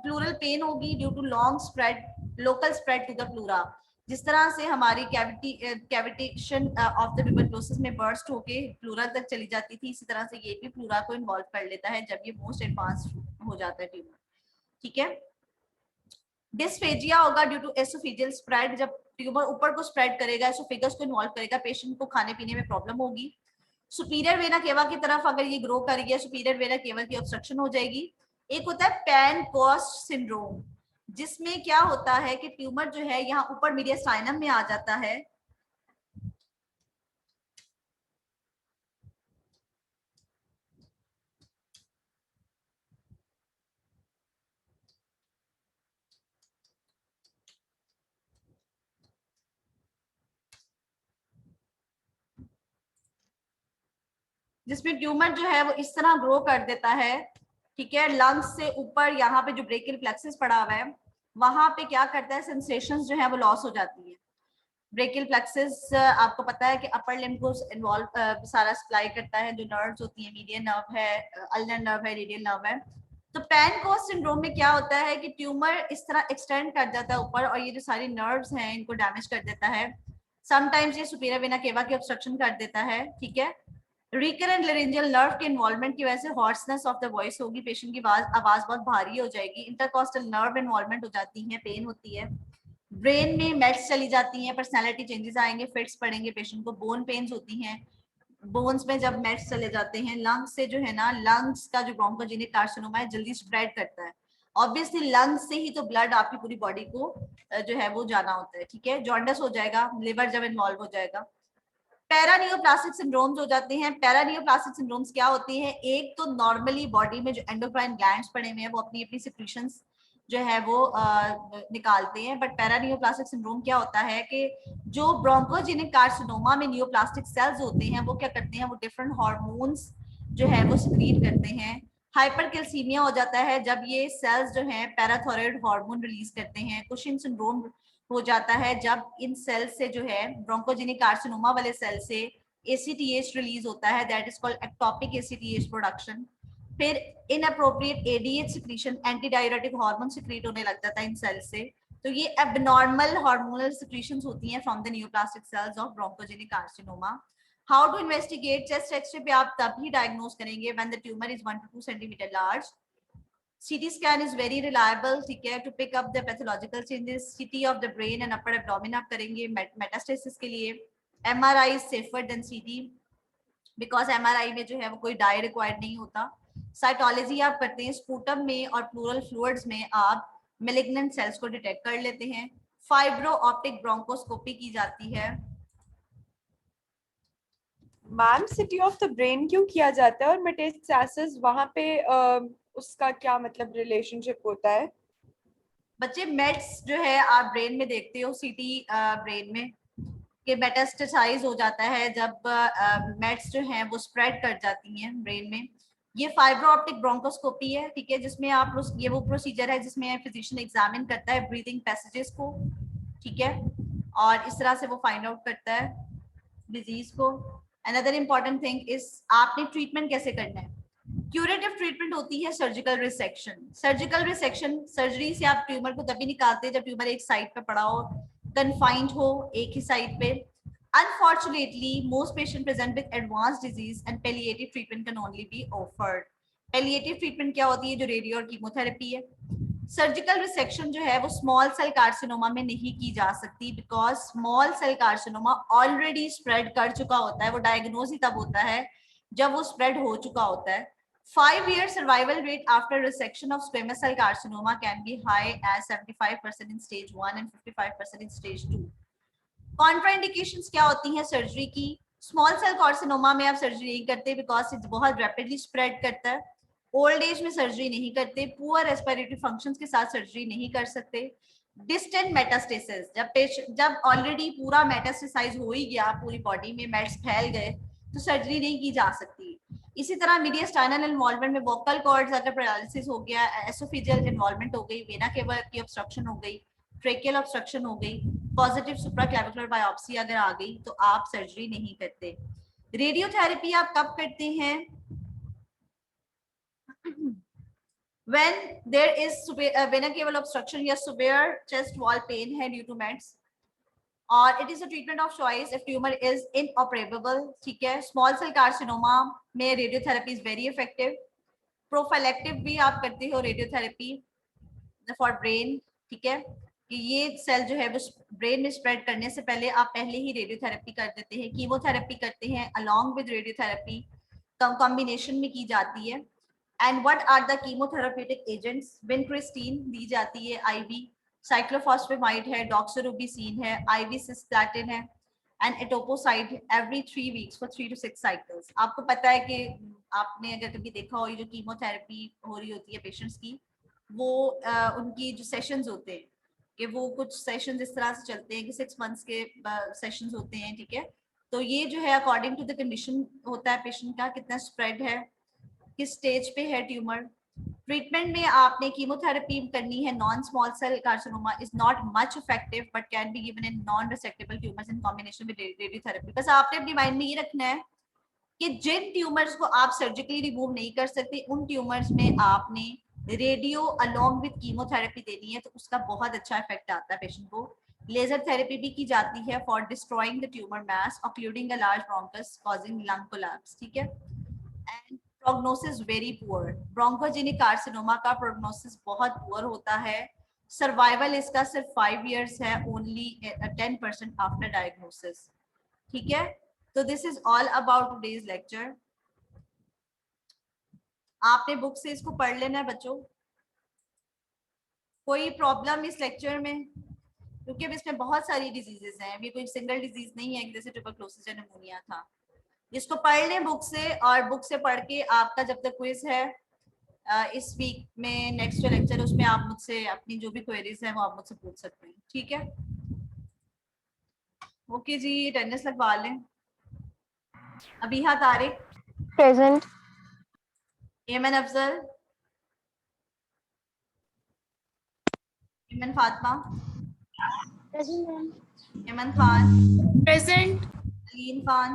pleural pain होगी due to long spread local spread to the pleura. जिस तरह से हमारी कैविटेशन ऑफ द ट्यूबरक्लोसिस में बर्स्ट होके प्लूरा तक चली जाती थी, इसी तरह से ये भी प्लूरा को इन्वॉल्व कर लेता है जब ये मोस्ट एडवांस्ड हो जाता है ट्यूमर, ठीक है. डिस्फेजिया होगा ड्यू टू एसोफेजियल स्प्रेड. जब ट्यूमर ऊपर को स्प्रेड करेगा, एसोफेगस को इन्वॉल्व करेगा, पेशेंट को खाने पीने में प्रॉब्लम होगी. सुपीरियर वेना केवा की तरफ अगर ये ग्रो कर गया, सुपीरियर वेना केवा की ऑब्स्ट्रक्शन हो जाएगी. एक होता है पैनकोस्ट सिंड्रोम, जिसमें क्या होता है कि ट्यूमर जो है यहाँ ऊपर मीडियास्टाइनम में आ जाता है, जिसमें ट्यूमर जो है वो इस तरह ग्रो कर देता है, ठीक है. लंग्स से ऊपर यहाँ पे जो ब्रेकियल प्लेक्सस पड़ा हुआ है वहां पे क्या करता है, सेंसेशंस जो है वो लॉस हो जाती है. ब्रेकियल प्लेक्सस आपको पता है कि अपर लिम्ब को इन्वॉल्व सारा सप्लाई करता है, जो नर्व्स होती है, मीडियन नर्व है, अल्नर नर्व है, रेडियल नर्व है। तो पैनकोस सिंड्रोम में क्या होता है कि ट्यूमर इस तरह एक्सटेंड कर जाता है ऊपर और ये जो सारी नर्व्स हैं इनको डैमेज कर देता है। समटाइम्स ये सुपीरियर वेना केवा की ऑब्स्ट्रक्शन कर देता है, ठीक है। रिकरेंट लेरिंजियल नर्व के इन्वॉल्वमेंट की वजह से हॉर्सनेस ऑफ द वॉइस होगी, पेशेंट की आवाज बहुत भारी हो जाएगी। इंटरकॉस्टल नर्व इन्वॉल्वमेंट हो जाती है, पेन होती है। ब्रेन में मेट्स चली जाती हैं, पर्सनालिटी चेंजेस आएंगे, फिट्स पड़ेंगे पेशेंट को, बोन पेन्स होती हैं बोन्स में जब मेट्स चले जाते हैं। लंग्स से जो है ना, लंग्स का जो ब्रोंकोजेनिक कार्सिनोमा है जल्दी स्प्रेड करता है। ऑब्वियसली लंग्स से ही तो ब्लड आपकी पूरी बॉडी को जो है वो जाना होता है, ठीक है। जॉन्डिस हो जाएगा, लिवर जब इन्वॉल्व हो जाएगा। पैरानियोप्लास्टिक सिंड्रोम्स हो जाते हैं। पैरानियोप्लास्टिक सिंड्रोम्स क्या होती हैं? एक तो नॉर्मली बॉडी में जो एंडोक्राइन ग्लैंड्स पड़े हुए हैं वो अपनी अपनी सिक्रीशंस जो है वो निकालते हैं। बट पैरानियोप्लास्टिक सिंड्रोम क्या होता है कि जो ब्रोंकोजेनिक कार्सिनोमा में नियोप्लास्टिक सेल्स होते हैं वो क्या करते हैं, वो डिफरेंट हार्मोन्स जो है वो सिक्रीट करते हैं। हाइपरकैल्सीमिया हो जाता है जब ये सेल्स जो हैं पैराथायराइड हार्मोन रिलीज करते हैं। कुशिन सिंड्रोम हो जाता है जब इन सेल से जो है ब्रोंकोजेनिक कार्सिनोमा वाले सेल से ACTH रिलीज होता है, that is called ectopic ACTH production. फिर inappropriate ADH secretion, anti diuretic hormone secrete होने लग जाता है इन सेल से। तो ये एबनॉर्मल हार्मोनल सिक्रीशंस होती हैं from the neoplastic cells of bronchogenic carcinoma. How to investigate? Chest x-ray पे आप तभी डायग्नोज करेंगे when the tumour is 1 to 2 centimeter large. CT scan is very reliable, ठीक है, to pick up the pathological changes. CT of the brain and upper abdomen आप करेंगे metastasis के लिए. MRI is safer than CT because MRI में जो है वो कोई डाई रिक्वायर्ड नहीं होता. साइटोलॉजी आप करते हैं, स्पूटम में और प्लूरल फ्लूइड्स में आप मेलिग्नेंट सेल्स को डिटेक्ट कर लेते हैं. फाइब्रो ऑप्टिक ब्रोंकोस्कोपी की जाती है. Ma'am city of the brain क्यों किया जाता है और मेटास्टेसिस वहां पे उसका क्या मतलब रिलेशनशिप होता है? बच्चे मेट्स जो है आप ब्रेन में देखते हो, सीटी ब्रेन में कि मेटास्टेसाइज हो जाता है जब मेट्स जो हैं वो स्प्रेड कर जाती हैं ब्रेन में. ये फाइब्रो ऑप्टिक ब्रोंकोस्कोपी है, ठीक है, जिसमें आप ये वो प्रोसीजर है जिसमें फिजिशियन एग्जामिन करता है ब्रीथिंग पैसेजेस को, ठीक है, और इस तरह से वो फाइंड आउट करता है डिजीज को. अनदर इम्पॉर्टेंट थिंग इज आपने ट्रीटमेंट कैसे करना है. क्यूरेटिव ट्रीटमेंट होती है surgical resection. Surgical resection, surgery से आप ट्यूमर को तभी निकालते हैं जब ट्यूमर एक साइड पे पड़ा हो, कन्फाइंड हो एक ही साइड पे. Unfortunately, most patients present with advanced disease and palliative treatment can only be offered. Palliative treatment क्या होती है? जो रेडियो और कीमोथेरेपी है. सर्जिकल रिसेक्शन जो है वो स्मॉल सेल कार्सिनोमा में नहीं की जा सकती because small cell carcinoma already spread कर चुका होता है. वो डायग्नोज ही तब होता है जब वो स्प्रेड हो चुका होता है. 5-year survival rate after resection of squamous cell carcinoma can be high as 75% in stage 1 and 55% in stage 2. Contraindications क्या होती हैं सर्जरी की? स्मॉल सेल कार्सिनोमा में आप सर्जरी नहीं करते बिकॉज इट बहुत रैपिडली स्प्रेड करता है. ओल्ड एज में सर्जरी नहीं करते. पुअर रेस्पिरेटरी फंक्शंस के साथ सर्जरी नहीं कर सकते. डिस्टेंट मेटास्टेसिस, जब ऑलरेडी पूरा मेटास्टेसाइज हो ही गया, पूरी बॉडी में मेट्स फैल गए, तो सर्जरी नहीं की जा सकती. इसी तरह मीडियस्टाइनल इन्वॉल्वमेंट में वोकल कॉर्ड्स अगर पैरालिसिस हो गया, एसोफेजियल इन्वॉल्वमेंट हो गई, वेना केवा की ऑब्स्ट्रक्शन हो गई, ट्रेकियल ऑब्स्ट्रक्शन हो गई, पॉजिटिव सुप्राक्लेविकुलर बायोप्सी अगर आ गई, तो आप सर्जरी नहीं करते. रेडियोथेरेपी आप कब करते हैं? when there is vena cava obstruction या severe chest wall pain है due to meds, और it is a treatment of choice if tumor is inoperable, ठीक है. स्मॉल सेल कार्सिनोमा में रेडियोथेरेपी इज वेरी इफेक्टिव. प्रोफाइलेक्टिव भी आप करते हो रेडियोथेरेपी फॉर ब्रेन, ठीक है, कि ये सेल जो है वो ब्रेन में स्प्रेड करने से पहले आप पहले ही रेडियोथेरेपी कर देते हैं. कीमोथेरेपी करते हैं अलोंग विद रेडियोथेरेपी, कॉम्बिनेशन में की जाती है. And what are the chemotherapeutic agents? Vincristine दी जाती है IV, साइक्लोफॉस्फेमाइड है, डॉक्सोरुबिसिन है, IV सिस्प्लैटिन है, and etoposide every 3 weeks for 3 to 6 cycles. आपको पता है कि आपने अगर कभी देखा हो, ये जो कीमोथेरेपी हो रही होती है पेशेंट्स की, वो उनकी जो सेशंस होते हैं कि वो कुछ सेशंस इस तरह से चलते हैं कि 6 months के सेशंस होते हैं, ठीक है. तो ये जो है अकॉर्डिंग टू द कंडीशन होता है पेशेंट का, कितना स्प्रेड है, किस स्टेज पे है ट्यूमर, ट्रीटमेंट में आपने कीमोथेरेपी करनी है. Non small cell carcinoma is not much effective but can be given in non resectable tumours in combination with radiotherapy. बस आपने अपनी माइंड में ये रखना है कि जिन ट्यूमर्स को आप सर्जिकली रिमूव नहीं कर सकते उन ट्यूमर्स में आपने रेडियो अलोंग विद कीमोथेरेपी देनी है, तो उसका बहुत अच्छा इफेक्ट आता है पेशेंट को. लेजर थेरेपी भी की जाती है for destroying the tumour mass ऑक्लूडिंग a large bronchus causing lung collapse. ठीक है. And prognosis very poor. Bronchogenic carcinoma का प्रोग्नोसिस बहुत पुअर होता है. सर्वाइवल इसका सिर्फ 5 years है, ओनली 10% आफ्टर डायग्नोसिस. ठीक है. तो this is all about today's lecture. आपने बुक से इसको पढ़ लेना है बच्चों. कोई प्रॉब्लम इस लेक्चर में? क्योंकि अब इसमें बहुत सारी डिजीजेस हैं, ये कोई सिंगल डिजीज नहीं है जैसे ट्यूबरक्लोसिस या निमोनिया था. इसको पढ़ लें बुक से, और बुक से पढ़ के आपका जब तक क्विज है इस वीक में, नेक्स्ट जो लेक्चर उसमें आप मुझसे अपनी जो भी क्वेरीज हैं वो आप मुझसे पूछ सकते हैं. ठीक है. ओके जी, अटेंडेंस लगवा लें. Abiha Tariq. Present. Eman Afzal. Eman Fatima. Present ma'am. Eman Khan. Present. Aleen Khan.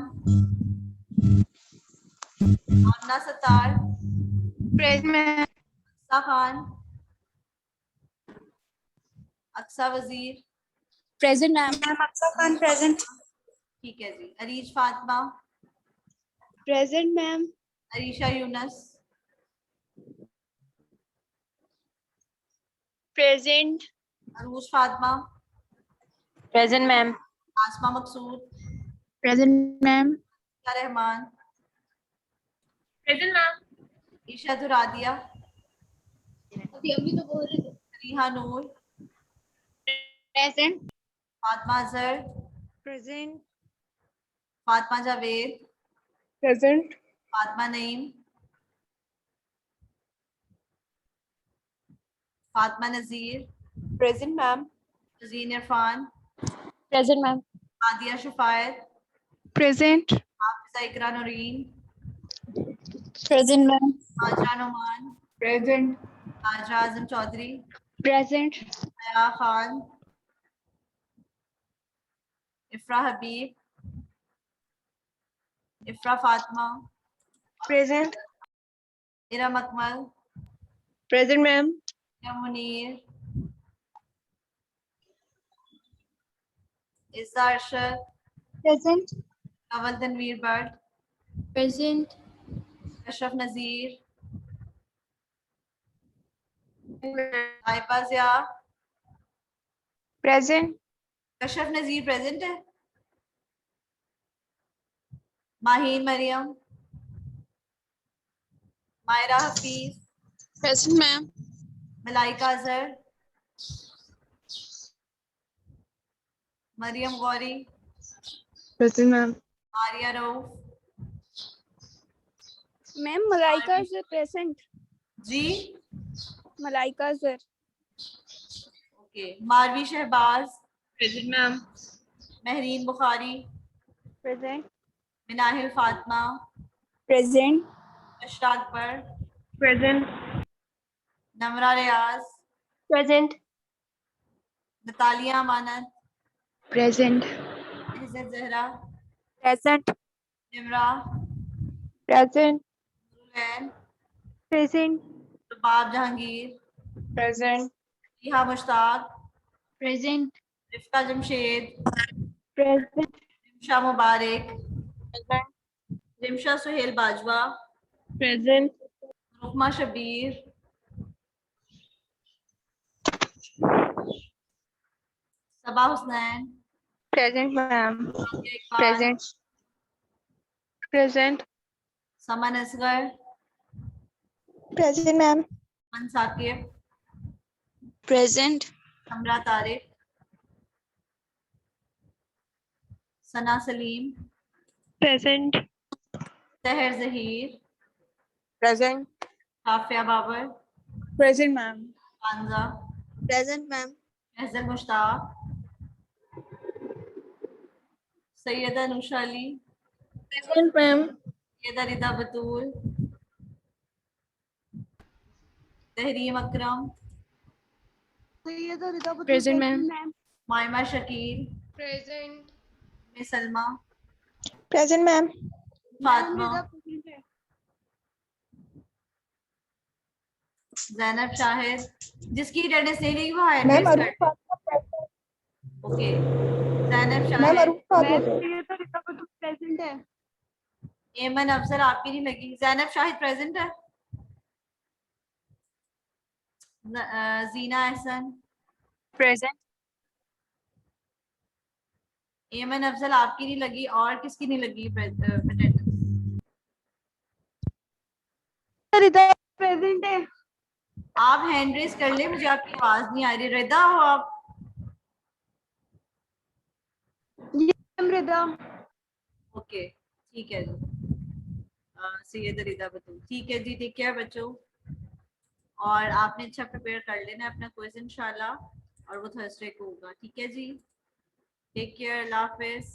Amna Sattar. Present ma'am. Aqsa Khan. Aqsa Wazir. Present ma'am. Ma'am Aqsa Khan present. ठीक है जी. Areej Fatima. Present ma'am. Arisha Younas. Present. Arooj Fatima. Present ma'am. Asma Maqsood. Present ma'am. Rehman. Present ma'am. Esha Duradia. अभी तो बोल रहे थे. Riha Noor. Present. Fatima Azhar. Present. Fatima Javed. Present. Fatima Naeem. Fatima Nazir. Present ma'am. Tazeen Irfan. Present ma'am. Aadiya Shafayat. Present. Hafiza Iqra Noreen. Present ma'am. Hajra Noman. Present. Hajra Azam Chaudhry. Present. Haya Khan. Ifra Habib. Ifra Fatima. Present. Iram Akmal. Present ma'am. या Munir. Izza Arshad. Present. Awal Tanveer Bhatt. Present. Ashraf Nazir. Aiba Zia. Present. Ashraf Nazir present है. Maheen Maryam. Maira Hafeez. Present ma'am. Malaika Azhar. Maryam Ghauri. Present ma'am. Arya Rauf. Ma'am Malaika sir present. जी. Malaika sir. Okay. Marvi Shahbaz. Present ma'am. Mehreen Bukhari. Present. Minahil Fatima. Present. Ashra Akbar. Present. Namra Riaz. Present. Natalia Amanat. Present. Izzat Zahra. Present. Nimra. Present. Noorlain. Present. Rubab Jahangir. Present. Riha Mushtaq. Present. Rifka Jamshed. Present. Rimsha Mubarak. Rimsha Sohail Bajwa. Present. Rukma Shabbir. Saba Husnain. Present ma'am. Asia Iqbal. Present. Present. Saman Asghar. Present ma'am. मन Saqib. Present. हमरा तारिक. सना Salim. Present. सहर Zaheer. Present. Kafia Babar. Present ma'am. Hamza. Present ma'am. Ahsan Mushtaq. Syeda Anusha Ali. Present ma'am. Syeda Rida Batool. Tehreem Akram, Present, ma'am. Maima Shakeel, Present. Salma, Present, ma'am. Fatima, Zainab Shahid, जिसकी attendance नहीं लगी वो hand raise कर। Okay, Zainab Shahid, present है। एमन अफजल आपकी नहीं लगी, जैनब शाहिद प्रेजेंट है, जीना एहसन, Present. एमन अफजल आपकी नहीं लगी, और किसकी नहीं लगी अटेंडेंस? प्रेजेंट है। आप हैंड रेज कर ले, मुझे आपकी आवाज नहीं आ रही। रिदा हो आप? रिदा। ओके ठीक है जी, सैयद रिदा बतूल, ठीक है जी, टेक केयर बच्चों, और आपने अच्छा प्रिपेयर कर लेना अपना क्विज इंशाल्लाह, और वो थर्सडे को होगा, ठीक है जी, टेक केयर, अल्लाह हाफिज।